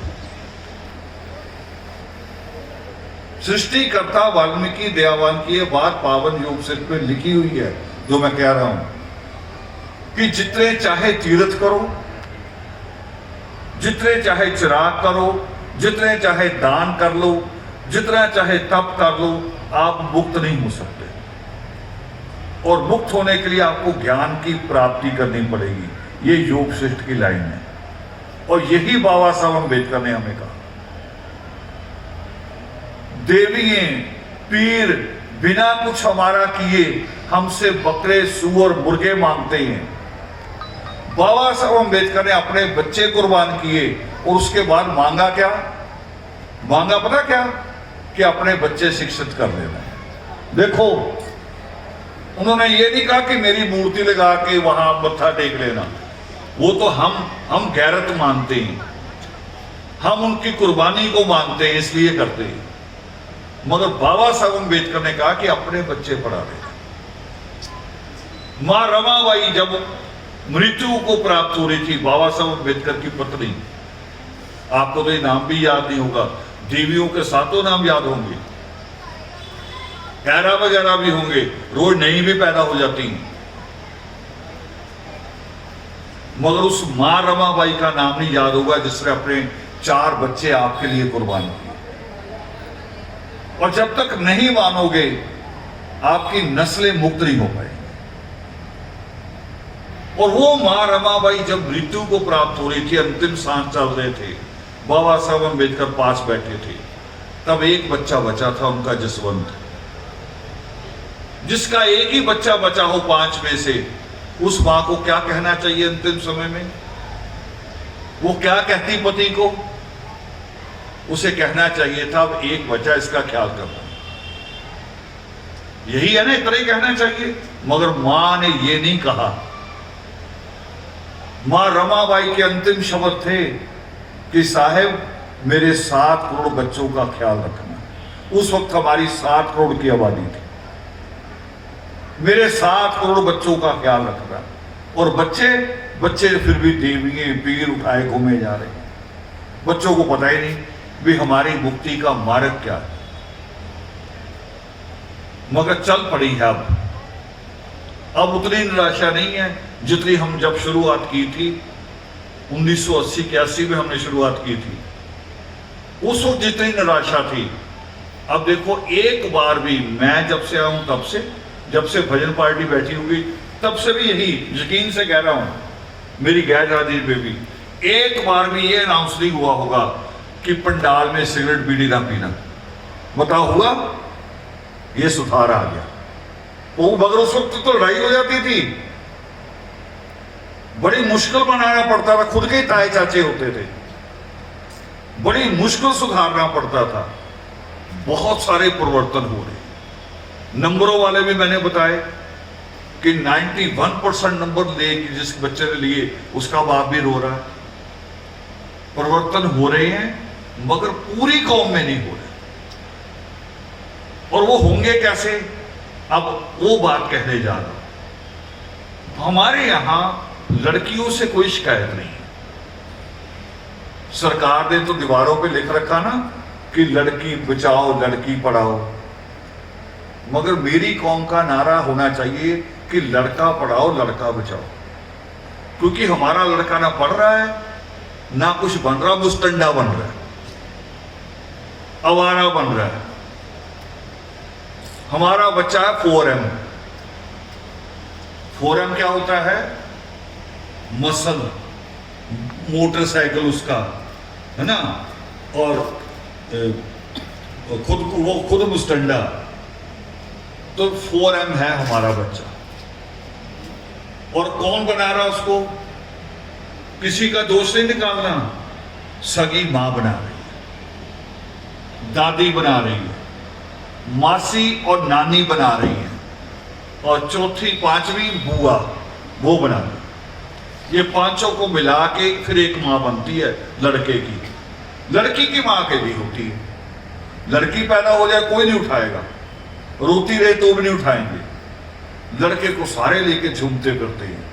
सृष्टिकर्ता वाल्मीकि दयावान की यह बात पावन योग से पे लिखी हुई है, जो मैं कह रहा हूं कि जितने चाहे तीर्थ करो, जितने चाहे चिराग करो, जितने चाहे दान कर लो, जितना चाहे तप कर लो, आप मुक्त नहीं हो सकते। और मुक्त होने के लिए आपको ज्ञान की प्राप्ति करनी पड़ेगी। ये योग श्रेष्ठ की लाइन है, और यही बाबा साहब अम्बेडकर ने हमें कहा। देवियां, पीर बिना कुछ हमारा किए हमसे बकरे, सूअर, मुर्गे मांगते हैं। बाबा साहब अम्बेडकर ने अपने बच्चे कुर्बान किए, और उसके बाद मांगा क्या? मांगा पता क्या? कि अपने बच्चे शिक्षित कर देना। देखो, उन्होंने ये नहीं कहा कि मेरी मूर्ति लगा के वहां मत्था टेक लेना, वो तो हम गैरत मानते हैं, हम उनकी कुर्बानी को मानते हैं, इसलिए करते हैं। मगर बाबा साहब अम्बेडकर ने कहा कि अपने बच्चे पढ़ा देना। मां रमाबाई जब मृत्यु को प्राप्त हो रही थी, बाबा साहब अम्बेडकर की पत्नी, आपको तो ये नाम भी याद नहीं होगा, देवियों के सातों नाम याद होंगे, ऐरा वगैरह भी होंगे, रोज नई भी पैदा हो जाती हैं, मगर उस मां रमाबाई का नाम नहीं याद होगा जिसने अपने 4 बच्चे आपके लिए कुर्बान किए। और जब तक नहीं मानोगे, आपकी नस्लें मुक्त नहीं हो पाएंगी। और वो मां रमाबाई जब मृत्यु को प्राप्त हो रही थी, अंतिम सांस चल रहे थे, बाबा साहब अम्बेडकर पास बैठे थे, तब एक बच्चा बचा था उनका, जसवंत। जिसका एक ही बच्चा बचा हो 5 में से, उस मां को क्या कहना चाहिए अंतिम समय में? वो क्या कहती पति को? उसे कहना चाहिए था अब एक बच्चा, इसका ख्याल करना। यही है ना, इतना ही कहना चाहिए। मगर मां ने ये नहीं कहा। मां रमाबाई के अंतिम शब्द थे कि साहब मेरे 7 करोड़ बच्चों का ख्याल रखना। उस वक्त हमारी 7 करोड़ की आबादी थी। मेरे 7 करोड़ बच्चों का ख्याल रखना। और बच्चे फिर भी देवियां पीर उठाए घूमे जा रहे हैं। बच्चों को पता ही नहीं भी हमारी मुक्ति का मार्ग क्या है। मगर चल पड़ी है। अब उतनी निराशा नहीं है जितनी हम जब शुरुआत की थी 1980-81 में हमने शुरुआत की थी, उस वक्त जितनी निराशा थी। अब देखो, एक बार भी मैं जब से आऊं तब से, जब से भजन पार्टी बैठी हुई तब से भी यही यकीन से कह रहा हूं, मेरी गैर हाजिरी पे भी एक बार भी ये अनाउंस नहीं हुआ होगा कि पंडाल में सिगरेट बीड़ी ना पीना। बताओ हुआ? ये सुधार आ गया। वो मगर उस वक्त तो लड़ाई हो जाती थी, बड़ी मुश्किल बनाना पड़ता था। खुद के ताए चाचे होते थे, बड़ी मुश्किल सुधारना पड़ता था। बहुत सारे परिवर्तन हो रहे। नंबरों वाले भी मैंने बताए कि 91% नंबर ले जिस बच्चे ने लिए उसका बाप भी रो रहा है। परिवर्तन हो रहे हैं मगर पूरी कौम में नहीं हो रहे। और वो होंगे कैसे? अब वो बात कहने जा रहा हूं। हमारे यहां लड़कियों से कोई शिकायत नहीं है। सरकार ने तो दीवारों पे लिख रखा ना कि लड़की बचाओ लड़की पढ़ाओ। मगर मेरी कौम का नारा होना चाहिए कि लड़का पढ़ाओ लड़का बचाओ। क्योंकि हमारा लड़का ना पढ़ रहा है ना कुछ बन रहा, मुस्तंडा बन रहा है, आवारा बन रहा है। हमारा बच्चा है 4M। 4M क्या होता है? मसल, मोटरसाइकिल उसका है ना, और खुद मुस्तंडा। तो 4M है हमारा बच्चा। और कौन बना रहा उसको? किसी का दोष नहीं निकालना, सगी मां बना रही है, दादी बना रही है, मासी और नानी बना रही है, और चौथी 5वीं बुआ वो बना रही है। ये पांचों को मिला के फिर एक मां बनती है लड़के की। लड़की की मां के भी होती है। लड़की पैदा हो जाए कोई नहीं उठाएगा, रोती रहे तो भी नहीं उठाएंगे। लड़के को सारे लेके झूमते फिरते हैं,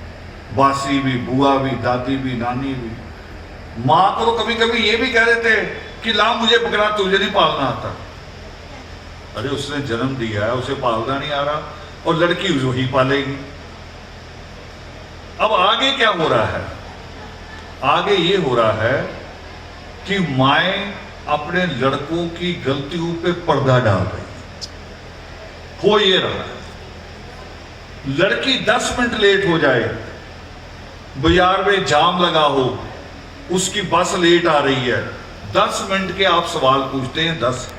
बासी भी, बुआ भी, दादी भी, नानी भी। मां को तो कभी कभी ये भी कह देते कि ला मुझे पकड़ा, तुझे नहीं पालना आता। अरे उसने जन्म दिया है, उसे पालना नहीं आ रहा, और लड़की वही पालेगी। अब आगे क्या हो रहा है? आगे ये हो रहा है कि माएं अपने लड़कों की गलतियों पे पर्दा डाल रही है। हो ये रहा है, लड़की 10 मिनट लेट हो जाए, बाजार में जाम लगा हो, उसकी बस लेट आ रही है, 10 मिनट के आप सवाल पूछते हैं, 10,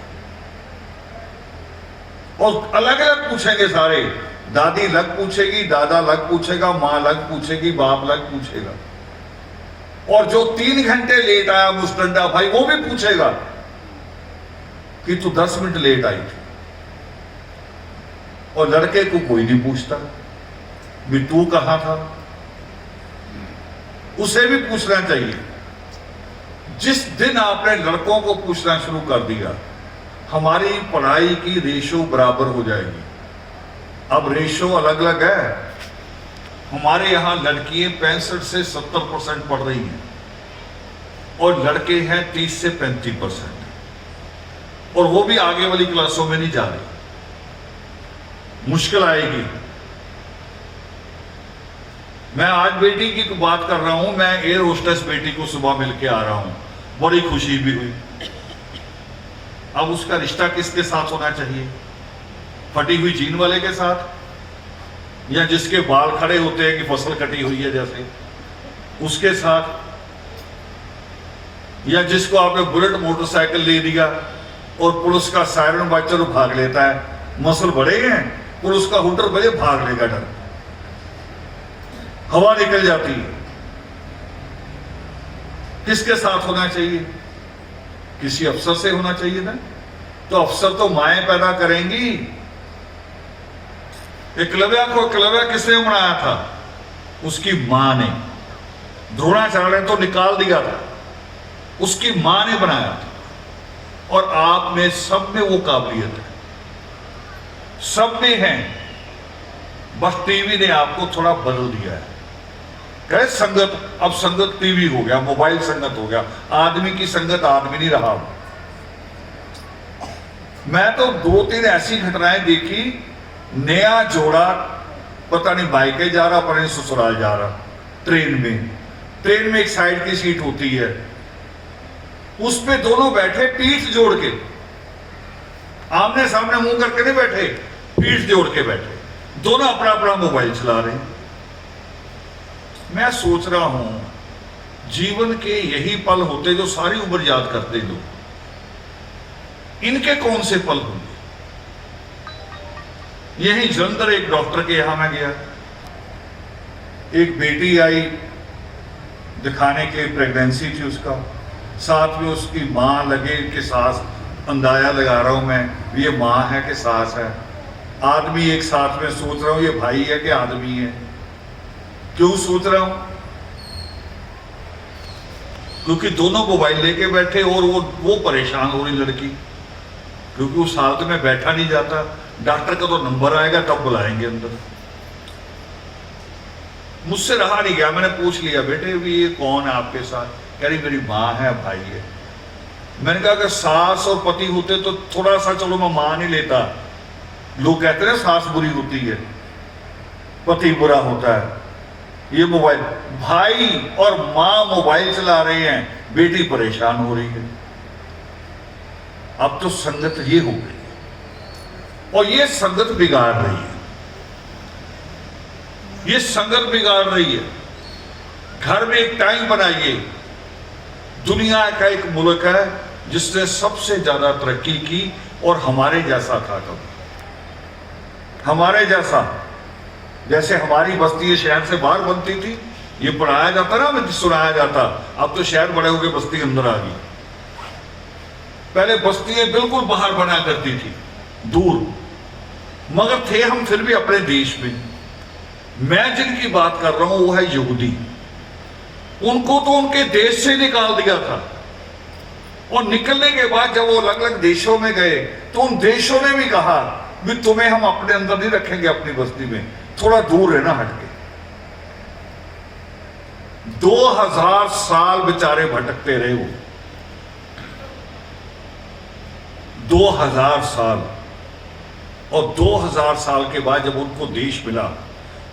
और अलग अलग पूछेंगे सारे। दादी अलग पूछेगी, दादा अलग पूछेगा, मां अलग पूछेगी, बाप अलग पूछेगा। और जो 3 घंटे लेट आया मुस्तंडा भाई, वो भी पूछेगा कि तू 10 मिनट लेट आई थी। और लड़के को कोई नहीं पूछता भी तू कहां था। उसे भी पूछना चाहिए। जिस दिन आपने लड़कों को पूछना शुरू कर दिया, हमारी पढ़ाई की रेशो बराबर हो जाएगी। अब रेशो अलग अलग है। हमारे यहां लड़कियां 65 से 70% पढ़ रही हैं, और लड़के हैं 30 से 35%, और वो भी आगे वाली क्लासों में नहीं जा रही। मुश्किल आएगी। मैं आज बेटी की बात कर रहा हूं, मैं एयर होस्टेस बेटी को सुबह मिलके आ रहा हूं, बड़ी खुशी भी हुई। अब उसका रिश्ता किसके साथ होना चाहिए? फटी हुई जीन वाले के साथ, या जिसके बाल खड़े होते हैं कि फसल कटी हुई है जैसे उसके साथ, या जिसको आपने बुलेट मोटरसाइकिल ले दिया और पुलिस का सायरन बजकर भाग लेता है। मसल बड़े हैं, पुलिस का हुटर बजे भाग लेगा डर, हवा निकल जाती है। किसके साथ होना चाहिए? किसी अफसर से होना चाहिए ना। तो अफसर तो माएं पैदा करेंगी। एकलव्य को एकलव्य किसने बनाया था? उसकी मां ने। द्रोणाचार्य ने तो निकाल दिया था, उसकी मां ने बनाया था। और आप में सब में वो काबिलियत है, सब में है, बस टीवी ने आपको थोड़ा बदल दिया है। कहे संगत, अब संगत टीवी हो गया, मोबाइल संगत हो गया, आदमी की संगत आदमी नहीं रहा। मैं तो 2-3 ऐसी घटनाएं देखी, नया जोड़ा पता नहीं बाइके जा रहा, पता नहीं ससुराल जा रहा, ट्रेन में एक साइड की सीट होती है, उस पे दोनों बैठे पीठ जोड़ के, आमने सामने मुंह करके नहीं बैठे, पीठ जोड़ के बैठे, दोनों अपना अपना मोबाइल चला रहे हैं। मैं सोच रहा हूं जीवन के यही पल होते जो सारी उम्र याद करते लोग, इनके कौन से पल होंगे? यही जलंधर एक डॉक्टर के यहां मैं गया, एक बेटी आई दिखाने के लिए, प्रेगनेंसी थी उसका, साथ में उसकी मां लगे कि सास, अंदाजा लगा रहा हूं मैं ये मां है कि सास है, आदमी एक साथ में, सोच रहा हूं ये भाई है कि आदमी है। क्यों सोच रहा हूं? क्योंकि दोनों मोबाइल लेके बैठे और वो परेशान हो रही लड़की, क्योंकि उस हालत में बैठा नहीं जाता। डॉक्टर का तो नंबर आएगा तब बुलाएंगे अंदर। मुझसे रहा नहीं गया, मैंने पूछ लिया, बेटे भी ये कौन है आपके साथ? कह रही मेरी माँ है, भाई है। मैंने कहा कि सास और पति होते तो थोड़ा सा चलो मैं मान ही लेता, लोग कहते हैं सास बुरी होती है, पति बुरा होता है, ये मोबाइल, भाई और मां मोबाइल चला रहे हैं, बेटी परेशान हो रही है। अब तो संगत ये हो गई और ये संगत बिगाड़ रही है, ये संगत बिगाड़ रही है। घर में एक टाइम बनाइए, दुनिया का एक मुल्क है जिसने सबसे ज्यादा तरक्की की और हमारे जैसा था कब, हमारे जैसा, जैसे हमारी बस्ती शहर से बाहर बनती थी, ये पढ़ाया जाता ना, सुनाया जाता। अब तो शहर बड़े हो गए, बस्ती अंदर आ गई। पहले बस्तियां बिल्कुल बाहर बना करती थी, दूर, मगर थे हम फिर भी अपने देश में। मैं जिनकी बात कर रहा हूं वो है यहूदी, उनको तो उनके देश से निकाल दिया था, और निकलने के बाद जब वो अलग अलग देशों में गए तो उन देशों ने भी कहा भी तुम्हें हम अपने अंदर नहीं रखेंगे, अपनी बस्ती में थोड़ा दूर रहना हटके। 2000 साल बेचारे भटकते रहे वो, 2000 साल। और 2000 साल के बाद जब उनको देश मिला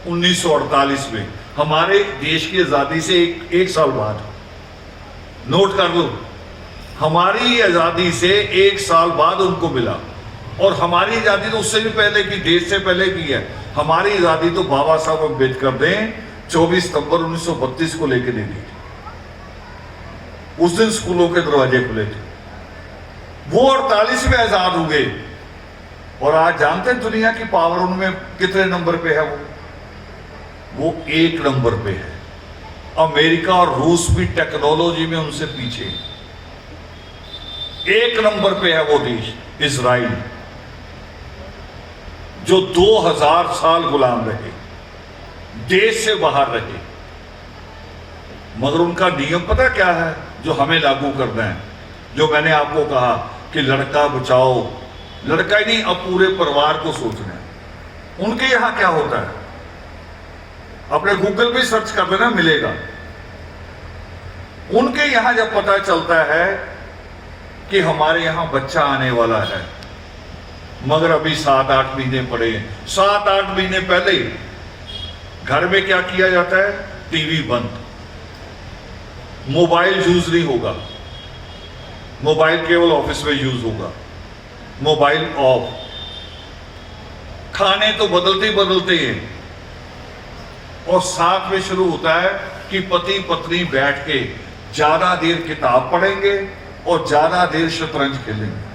1948 में, हमारे देश की आजादी से एक साल बाद, नोट कर लो, हमारी आजादी से 1 साल बाद उनको मिला। और हमारी आजादी तो उससे भी पहले की, देश से पहले की है। हमारी आजादी तो बाबा साहब अम्बेडकर ने 24 सितंबर 1932 को लेकर दे दी। उस दिन स्कूलों के दरवाजे खुले थे, वो 48 में आजाद हुए। और आज जानते हैं दुनिया की पावर उनमें कितने नंबर पे है? वो 1 नंबर पे है। अमेरिका और रूस भी टेक्नोलॉजी में उनसे पीछे, 1 नंबर पे है वो देश इजराइल, जो 2000 साल गुलाम रहे, देश से बाहर रहे। मगर उनका नियम पता क्या है जो हमें लागू करना है? जो मैंने आपको कहा कि लड़का बचाओ, लड़का ही नहीं, अब पूरे परिवार को सोचना है। उनके यहां क्या होता है? अपने गूगल पे सर्च कर लेना, मिलेगा। उनके यहां जब पता चलता है कि हमारे यहां बच्चा आने वाला है, मगर अभी 7-8 महीने पड़े हैं, 7-8 महीने पहले घर में क्या किया जाता है? टीवी बंद, मोबाइल यूज नहीं होगा, मोबाइल केवल ऑफिस में यूज होगा, मोबाइल ऑफ। खाने तो बदलते ही बदलते हैं, और साथ में शुरू होता है कि पति पत्नी बैठ के ज्यादा देर किताब पढ़ेंगे और ज्यादा देर शतरंज खेलेंगे।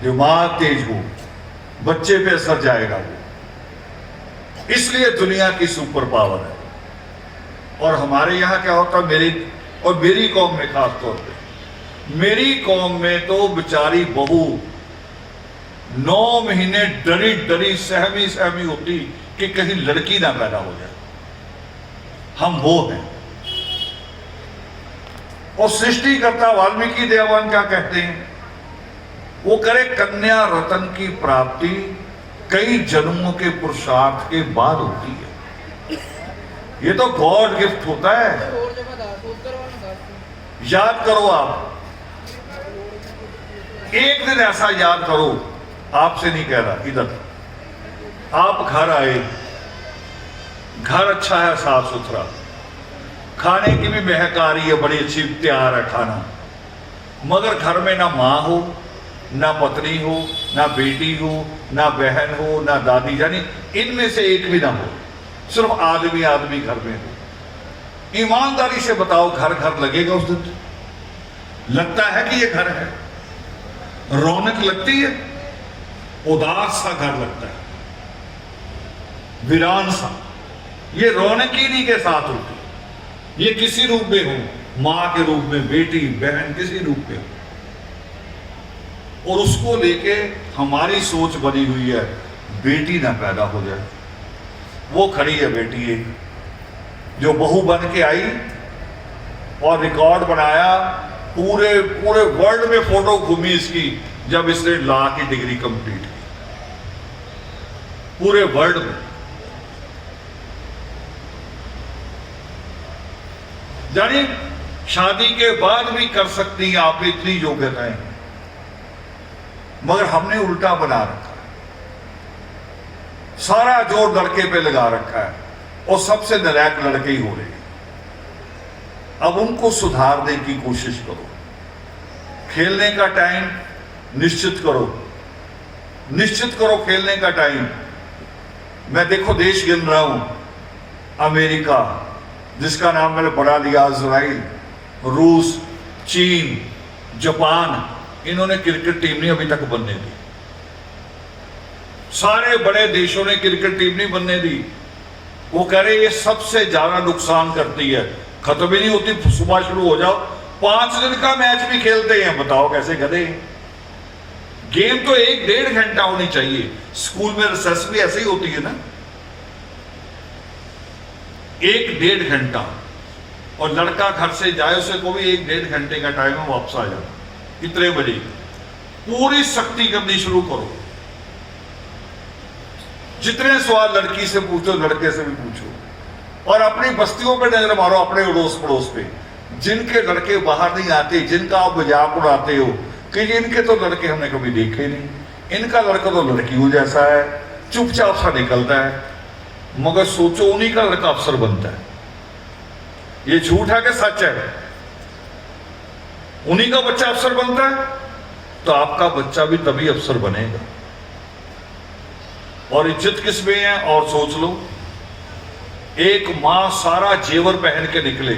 दिमाग तेज हो, बच्चे पे असर जाएगा वो। इसलिए दुनिया की सुपर पावर है। और हमारे यहाँ क्या होता है, मेरी कौम में खास तौर पे, मेरी कौम में तो बेचारी बहू 9 महीने डरी डरी सहमी होती कि कहीं लड़की ना पैदा हो जाए। हम वो हैं। और सृष्टिकर्ता वाल्मीकि दयावान क्या कहते हैं, वो करे कन्या रतन की प्राप्ति कई जन्मों के पुरुषार्थ के बाद होती है। ये तो गॉड गिफ्ट होता है। याद करो, आप एक दिन ऐसा याद करो, आपसे नहीं कह रहा, इधर आप घर आए, घर अच्छा है, साफ सुथरा, खाने की भी महक आ रही है, बड़ी अच्छी तैयार है खाना, मगर घर में ना माँ हो, ना पत्नी हो, ना बेटी हो, ना बहन हो, ना दादी, यानी इनमें से एक भी ना हो, सिर्फ आदमी आदमी घर में हो। ईमानदारी से बताओ, घर घर लगेगा उस दिन? लगता है कि ये घर है? रौनक लगती है? उदास सा घर लगता है, वीरान सा। ये रौनक ही नहीं के साथ होती। ये किसी रूप में हो, मां के रूप में, बेटी बहन किसी रूप में हो, और उसको लेके हमारी सोच बनी हुई है बेटी ना पैदा हो जाए। वो खड़ी है बेटी एक, जो बहू बन के आई और रिकॉर्ड बनाया, पूरे वर्ल्ड में फोटो घूमी इसकी जब इसने लॉ की डिग्री कंप्लीट की, पूरे वर्ल्ड में। यानी शादी के बाद भी कर सकती हैं आप, इतनी योग्यताएं, मगर हमने उल्टा बना रखा है। सारा जोर लड़के पे लगा रखा है और सबसे नालायक लड़के ही हो रहे हैं। अब उनको सुधारने की कोशिश करो। खेलने का टाइम निश्चित करो खेलने का टाइम। मैं देखो देश गिन रहा हूं, अमेरिका जिसका नाम मैंने बढ़ा दिया, इजराइल, रूस, चीन, जापान, इन्होंने क्रिकेट टीम नहीं अभी तक बनने दी। सारे बड़े देशों ने क्रिकेट टीम नहीं बनने दी। वो कह रहे ये सबसे ज्यादा नुकसान करती है, खत्म ही नहीं होती, सुबह शुरू हो जाओ, 5 दिन का मैच भी खेलते हैं। बताओ कैसे गधे। गेम तो 1-1.5 घंटा होनी चाहिए। स्कूल में रिसेस भी ऐसे ही होती है ना, 1-1.5 घंटा। और लड़का घर से जाए, उसे को भी 1-1.5 घंटे का टाइम है, वापस आ जाए इतने बजे। पूरी सख्ती करनी शुरू करो। जितने सवाल लड़की से पूछो, लड़के से भी पूछो, और अपनी बस्तियों पे नजर मारो, अपने अड़ोस पड़ोस पे, जिनके लड़के बाहर नहीं आते, जिनका आप मजाक उड़ाते हो कि इनके तो लड़के हमने कभी देखे नहीं, इनका लड़का तो लड़कियों जैसा है, चुपचाप सा निकलता है, मगर सोचो उन्हीं का लड़का अफसर बनता है। ये झूठ है कि सच है? उन्हीं का बच्चा अफसर बनता है, तो आपका बच्चा भी तभी अफसर बनेगा। और इज्जत किस में है? और सोच लो, एक मां सारा जेवर पहन के निकले।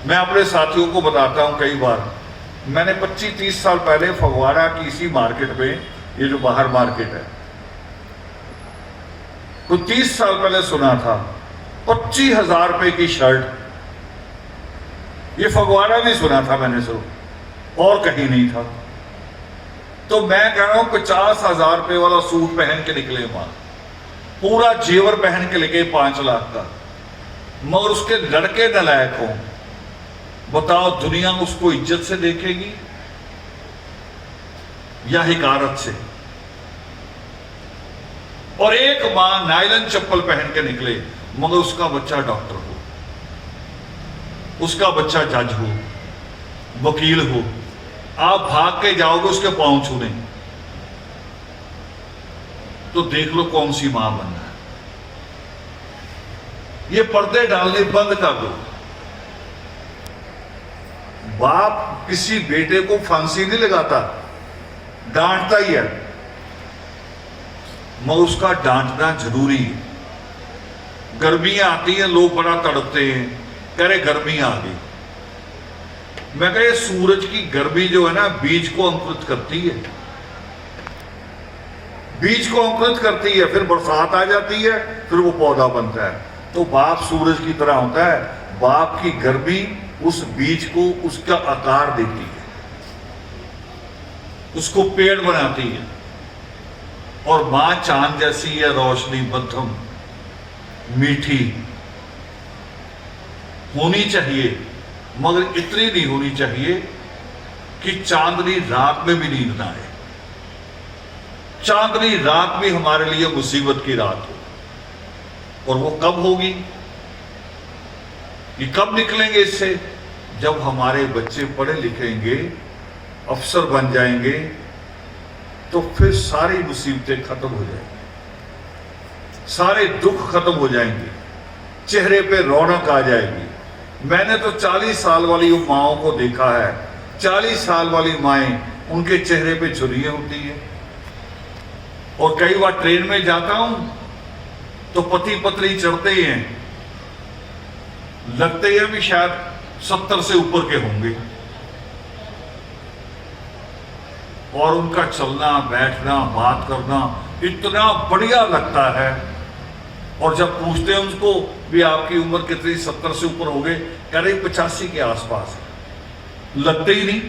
मैं अपने साथियों को बताता हूं, कई बार मैंने 25-30 साल पहले फगवाड़ा की इसी मार्केट में, ये जो बाहर मार्केट है, तो 30 साल पहले सुना था 25,000 रुपए की शर्ट। ये फगवाड़ा भी सुना था मैंने, सिर्फ और कहीं नहीं था। तो मैं कह रहा हूं 50,000 रुपए वाला सूट पहन के निकले मां, पूरा जेवर पहन के लेके 5 लाख का, मगर उसके लड़के नालायक हो। बताओ दुनिया उसको इज्जत से देखेगी या हिकारत से? और एक मां नायलन चप्पल पहन के निकले, मगर उसका बच्चा डॉक्टर हो, उसका बच्चा जज हो, वकील हो, आप भाग के जाओगे उसके पांव छूने, तो देख लो कौन सी मां बनना है। ये पर्दे डालने बंद कर दो। बाप किसी बेटे को फांसी नहीं लगाता, डांटता ही है, मगर उसका डांटना जरूरी है। गर्मियां आती हैं, लोग बड़ा तड़पते हैं, कह रहे गर्मी आ गई। मैं कह, सूरज की गर्मी जो है ना, बीज को अंकुरित करती है। बीज को अंकुरित करती है, फिर बरसात आ जाती है, फिर वो पौधा बनता है। तो बाप सूरज की तरह होता है, बाप की गर्मी उस बीज को उसका आकार देती है, उसको पेड़ बनाती है। और मां चांद जैसी है, रोशनी मध्यम मीठी होनी चाहिए, मगर इतनी नहीं होनी चाहिए कि चांदनी रात में भी नींद ना आए। चांदनी रात भी हमारे लिए मुसीबत की रात हो। और वो कब होगी, ये कब निकलेंगे इससे? जब हमारे बच्चे पढ़े लिखेंगे, अफसर बन जाएंगे, तो फिर सारी मुसीबतें खत्म हो जाएंगी, सारे दुख खत्म हो जाएंगे, चेहरे पे रौनक आ जाएगी। मैंने तो 40 साल वाली माओं को देखा है, 40 साल वाली माएं, उनके चेहरे पे झुर्रियां होती है। और कई बार ट्रेन में जाता हूं तो पति पत्नी चढ़ते हैं, लगते हैं भी शायद 70 से ऊपर के होंगे, और उनका चलना बैठना बात करना इतना बढ़िया लगता है। और जब पूछते हैं उनको भी आपकी उम्र कितनी, 70 से ऊपर हो गए, कह रहे 85 के आसपास है। लगते ही नहीं,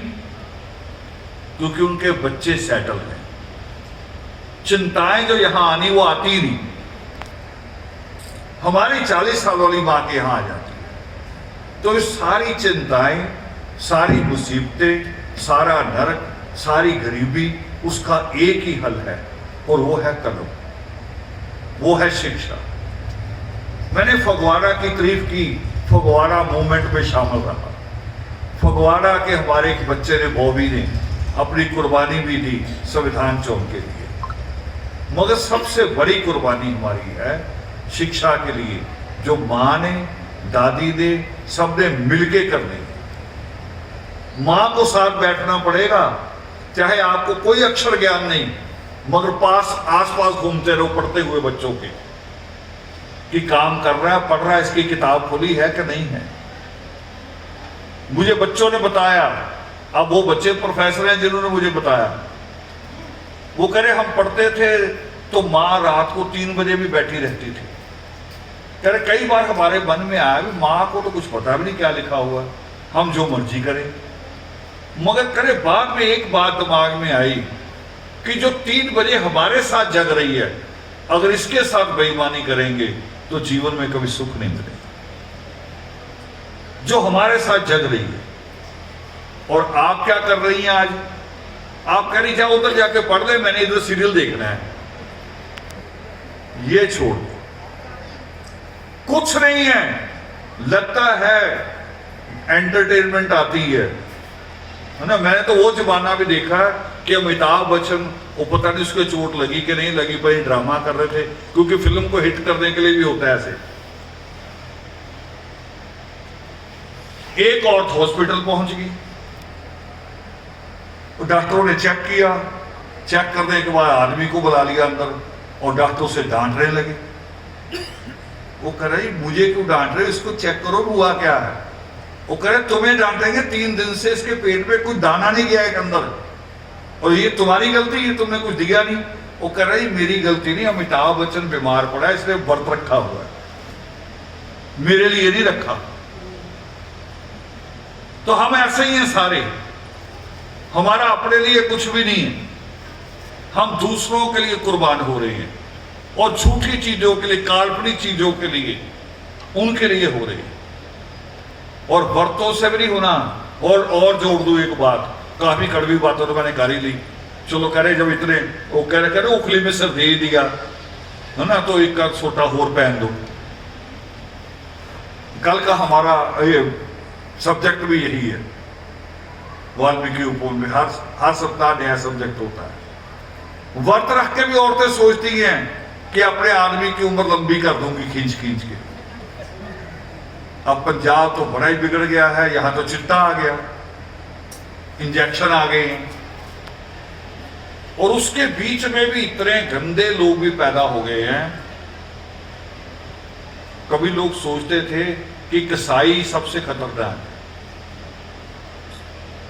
क्योंकि उनके बच्चे सेटल हैं। चिंताएं जो यहां आनी वो आती ही नहीं, हमारी 40 साल वाली मां के यहां आ जाती है। तो इस सारी चिंताएं, सारी मुसीबतें, सारा नरक, सारी गरीबी, उसका एक ही हल है, और वो है कलम, वो है शिक्षा। मैंने फगवाड़ा की तारीफ की, फगवाड़ा मूवमेंट में शामिल रहा। फगवाड़ा के हमारे एक बच्चे ने, बॉबी ने, अपनी कुर्बानी भी दी संविधान चौक के लिए। मगर सबसे बड़ी कुर्बानी हमारी है शिक्षा के लिए, जो मां ने, दादी ने, सबने मिलके करनी। मां को साथ बैठना पड़ेगा, चाहे आपको कोई अक्षर ज्ञान नहीं, मगर आसपास घूमते रहो पढ़ते हुए बच्चों के, कि काम कर रहा है, पढ़ रहा है, इसकी किताब खुली है कि नहीं है। मुझे बच्चों ने बताया, अब वो बच्चे प्रोफेसर हैं जिन्होंने मुझे बताया, वो कह रहे हम पढ़ते थे तो मां रात को 3 बजे भी बैठी रहती थी। कह रहे कई बार हमारे मन में आया भी मां को तो कुछ पता भी नहीं क्या लिखा हुआ, हम जो मर्जी करें। मगर करे बाद में एक बात दिमाग में आई कि जो 3 बजे हमारे साथ जग रही है, अगर इसके साथ बेईमानी करेंगे तो जीवन में कभी सुख नहीं मिलेगा। जो हमारे साथ जग रही है, और आप क्या कर रही हैं आज? आप कह रही जाओ उधर जाके पढ़ ले, मैंने इधर सीरियल देखना है। ये छोड़ दो, कुछ नहीं है। लगता है एंटरटेनमेंट आती है ना। मैंने तो वो जमाना भी देखा कि अमिताभ बच्चन, वो पता नहीं उसको चोट लगी कि नहीं लगी, पर ड्रामा कर रहे थे, क्योंकि फिल्म को हिट करने के लिए भी होता है ऐसे। एक औरत हॉस्पिटल पहुंच गई, डॉक्टरों ने चेक किया, चेक करने के बाद आदमी को बुला लिया अंदर, और डॉक्टर से डांटने लगे। वो कह रही मुझे क्यों डांट रहे, इसको चेक करो हुआ क्या है। वो कह रहे तुम्हें डांटेंगे, 3 दिन से इसके पेट में कुछ दाना नहीं गया एक अंदर, और ये तुम्हारी गलती है, तुमने कुछ दिया नहीं। वो कह रही मेरी गलती नहीं, अमिताभ बच्चन बीमार पड़ा है इसलिए व्रत रखा हुआ है, मेरे लिए नहीं रखा। तो हम ऐसे ही हैं सारे, हमारा अपने लिए कुछ भी नहीं है, हम दूसरों के लिए कुर्बान हो रहे हैं, और झूठी चीजों के लिए, काल्पनिक चीजों के लिए, उनके लिए हो रहे हैं, और व्रतों से भी नहीं होना। और जोड़ दूं एक बात, काफी कड़वी बातों तो मैंने कर ही ली, चलो कह रहे जब इतने, वो कह रहे उखली में सिर दे दिया है ना, तो एक का छोटा होर पहन दो। कल का हमारा ये सब्जेक्ट भी यही है, वाल्मीकि उपवन में हर सप्ताह नया सब्जेक्ट होता है। व्रत रख के भी औरतें सोचती हैं कि अपने आदमी की उम्र लंबी कर दूंगी खींच खींच के। अब पंजाब तो बड़ा ही बिगड़ गया है, यहां तो चिट्टा आ गया, इंजेक्शन आ गए हैं, और उसके बीच में भी इतने गंदे लोग भी पैदा हो गए हैं। कभी लोग सोचते थे कि कसाई सबसे खतरनाक है,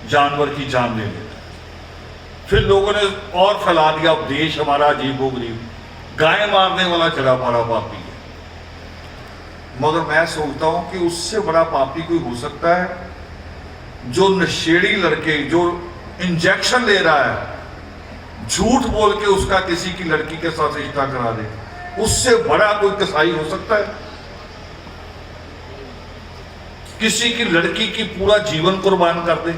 जानवर की जान ले लेता है, फिर लोगों ने और फैला दिया देश हमारा अजीबोगरीब, गाय मारने वाला चला बड़ा पापी है। मगर मैं सोचता हूं कि उससे बड़ा पापी कोई हो सकता है जो नशेड़ी लड़के, जो इंजेक्शन ले रहा है, झूठ बोल के उसका किसी की लड़की के साथ रिश्ता करा दे, उससे बड़ा कोई कसाई हो सकता है? किसी की लड़की की पूरा जीवन कुर्बान कर दे,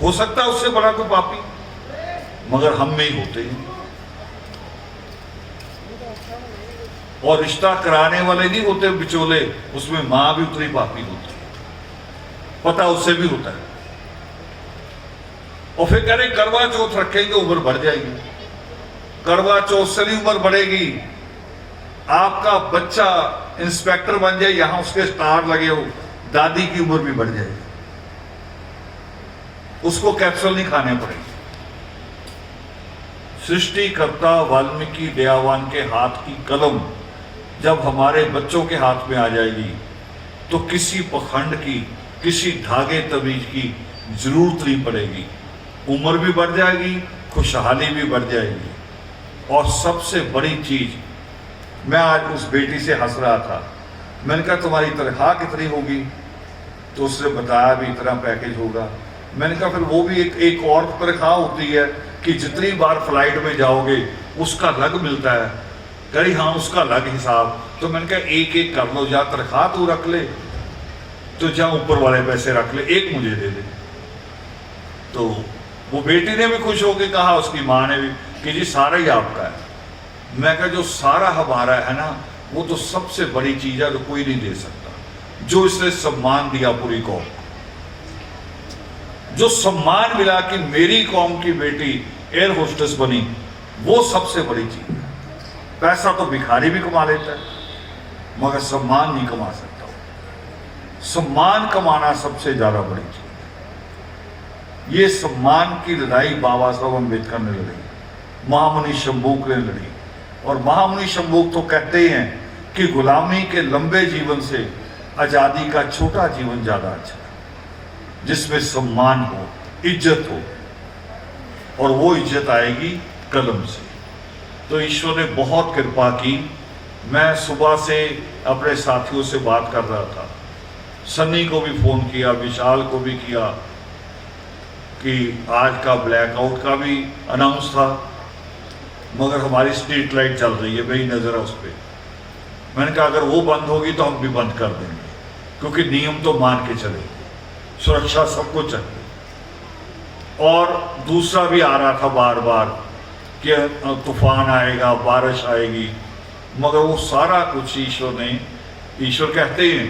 हो सकता है उससे बड़ा कोई पापी? मगर हम में ही होते हैं। और रिश्ता कराने वाले नहीं होते बिचौले, उसमें मां भी उतनी पापी होती है, पता उससे भी होता है। और फिर कह रहे करवा चौथ रखेंगे उम्र बढ़ जाएगी। करवा चौथ से नहीं उम्र बढ़ेगी। आपका बच्चा इंस्पेक्टर बन जाए, यहां उसके स्टार लगे हो, दादी की उम्र भी बढ़ जाएगी, उसको कैप्सूल नहीं खाने पड़ेंगे। सृष्टिकर्ता वाल्मीकि दयावान के हाथ की कलम जब हमारे बच्चों के हाथ में आ जाएगी तो किसी पखंड की, किसी धागे तवीज की जरूरत नहीं पड़ेगी। उम्र भी बढ़ जाएगी, खुशहाली भी बढ़ जाएगी। और सबसे बड़ी चीज, मैं आज उस बेटी से हंस रहा था, मैंने कहा तुम्हारी तनख्वाह कितनी होगी? तो उसने बताया भी इतना पैकेज होगा। मैंने कहा फिर वो भी एक और तनख्वाह होती है कि जितनी बार फ्लाइट में जाओगे उसका अलग मिलता है। कही हाँ उसका अलग हिसाब। तो मैंने कहा एक एक कर लो, या तनख्वाह तू रख ले तो जा ऊपर वाले पैसे रख ले, एक मुझे दे दे। तो वो बेटी ने भी खुश होकर कहा, उसकी माँ ने भी, कि जी सारा ही आपका है। मैं कहा जो सारा हमारा है ना, वो तो सबसे बड़ी चीज है जो कोई नहीं दे सकता। जो इसने सम्मान दिया पूरी कौम, जो सम्मान मिला कि मेरी कौम की बेटी एयर होस्टेस बनी, वो सबसे बड़ी चीज है। पैसा तो भिखारी भी कमा लेता है, मगर सम्मान नहीं कमा सकता। सम्मान कमाना सबसे ज्यादा बड़ी चीज है। ये सम्मान की लड़ाई बाबा साहब अम्बेडकर ने लड़ी, महामुनि शंभूक ने लड़ी। और महामुनि शंभूक तो कहते हैं कि गुलामी के लंबे जीवन से आजादी का छोटा जीवन ज्यादा अच्छा है, जिसमें सम्मान हो, इज्जत हो, और वो इज्जत आएगी कलम से। तो ईश्वर ने बहुत कृपा की। मैं सुबह से अपने साथियों से बात कर रहा था, सन्नी को भी फोन किया, विशाल को भी किया, कि आज का ब्लैकआउट का भी अनाउंस था, मगर हमारी स्ट्रीट लाइट चल रही है, मेरी नजर है उस पर। मैंने कहा अगर वो बंद होगी तो हम भी बंद कर देंगे, क्योंकि नियम तो मान के चले, सुरक्षा सबको चाहिए। और दूसरा भी आ रहा था बार बार कि तूफान आएगा, बारिश आएगी, मगर वो सारा कुछ ईश्वर कहते हैं,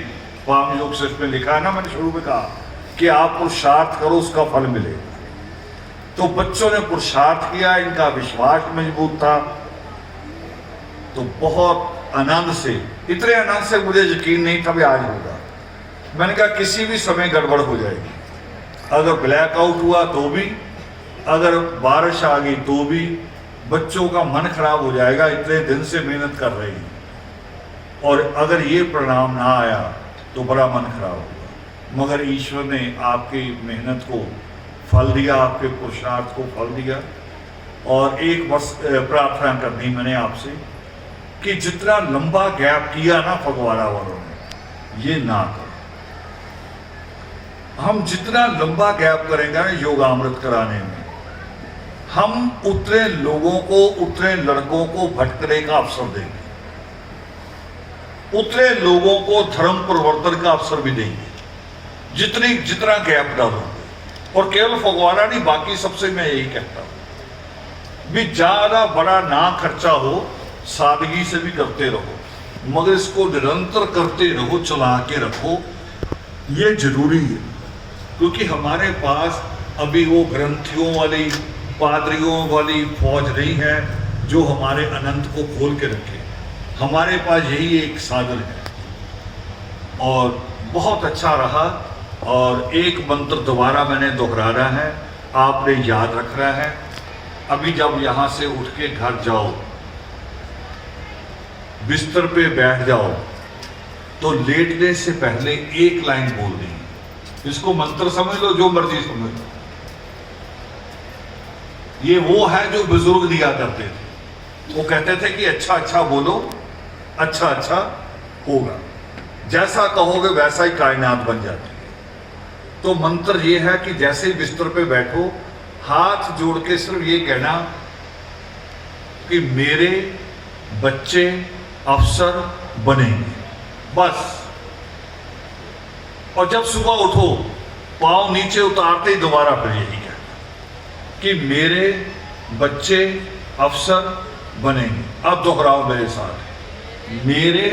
पाम योग से इसमें लिखा है ना, मैंने शुरू में कहा कि आप पुरुषार्थ करो उसका फल मिलेगा। तो बच्चों ने पुरुषार्थ किया, इनका विश्वास मजबूत था। तो बहुत आनंद से, इतने आनंद से मुझे यकीन नहीं था भी आज होगा। मैंने कहा किसी भी समय गड़बड़ हो जाएगी, अगर ब्लैकआउट हुआ तो भी, अगर बारिश आ गई तो भी, बच्चों का मन खराब हो जाएगा, इतने दिन से मेहनत कर रही है, और अगर ये परिणाम ना आया तो बड़ा मन खराब होगा। मगर ईश्वर ने आपकी मेहनत को फल दिया, आपके पुरुषार्थ को फल दिया। और एक बस प्रार्थना करनी मैंने आपसे कि जितना लंबा गैप किया ना फगवाड़ा वालों ने, ये ना करो। हम जितना लंबा गैप करेंगे ना योगामृत कराने में, हम उतने लोगों को, उतने लड़कों को भटकने का अवसर देंगे, उतने लोगों को धर्म परिवर्तन का अवसर भी देंगे, जितना गैप डालोगे। और केवल फगवाड़ा नहीं, बाकी सबसे मैं यही कहता हूं भी ज्यादा बड़ा ना खर्चा हो, सादगी से भी करते रहो, मगर इसको निरंतर करते रहो, चला के रखो, ये जरूरी है। क्योंकि हमारे पास अभी वो ग्रंथियों वाली, पादरियों वाली फौज नहीं है जो हमारे अनंत को खोल के रखे। हमारे पास यही एक साधन है। और बहुत अच्छा रहा। और एक मंत्र दोबारा मैंने दोहराना है, आपने याद रखना है। अभी जब यहां से उठ के घर जाओ, बिस्तर पे बैठ जाओ, तो लेटने से पहले एक लाइन बोल दी। इसको मंत्र समझ लो, जो मर्जी समझ लो। ये वो है जो बुजुर्ग दिया करते थे। वो कहते थे कि अच्छा अच्छा बोलो, अच्छा अच्छा होगा, जैसा कहोगे वैसा ही कायनात बन जाती है। तो मंत्र ये है कि जैसे ही बिस्तर पे बैठो, हाथ जोड़ के सिर्फ ये कहना कि मेरे बच्चे अफसर बनेंगे, बस। और जब सुबह उठो, पांव नीचे उतारते ही दोबारा फिर यही कहना कि मेरे बच्चे अफसर बनेंगे। अब दोहराओ मेरे साथ, मेरे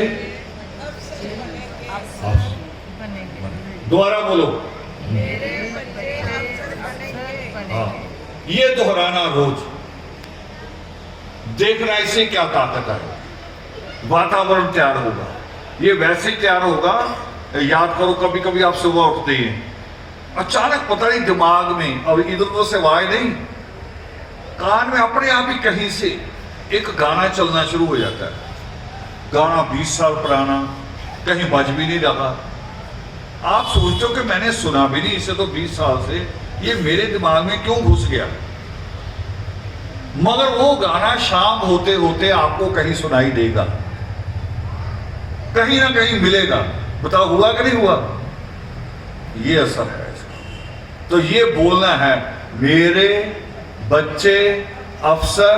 अफसर बनेंगे। दोबारा बोलो, मेरे बच्चे अफसर बनेंगे। हाँ, ये दोहराना रोज। देखना इससे क्या ताकत है। वातावरण तैयार होगा, ये वैसे ही तैयार होगा। याद करो, कभी कभी आप सुबह उठते हैं, अचानक पता नहीं दिमाग में, और इधर उधर से आवाज नहीं, कान में अपने आप ही कहीं से एक गाना चलना शुरू हो जाता है। गाना 20 साल पुराना, कहीं बज भी नहीं रहा। आप सोचते हो कि मैंने सुना भी नहीं इसे तो 20 साल से, ये मेरे दिमाग में क्यों घुस गया। मगर वो गाना शाम होते होते आपको कहीं सुनाई देगा, कहीं ना कहीं मिलेगा। बताओ हुआ कि नहीं हुआ? ये असर है इसका। तो ये बोलना है, मेरे बच्चे अफसर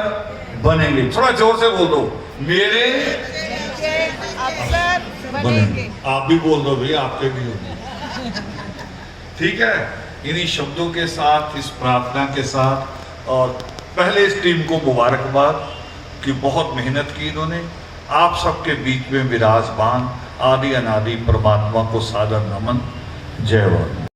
बनेंगे। थोड़ा जोर से बोल दो, मेरे बच्चे अफसर बनेंगे। आप भी बोल दो भैया, आपके भी होंगे। ठीक है, इन्हीं शब्दों के साथ, इस प्रार्थना के साथ, और पहले इस टीम को मुबारकबाद कि बहुत मेहनत की इन्होंने। आप सबके बीच में विराजमान आदि अनादि परमात्मा को सादर नमन। जय वर्धमान।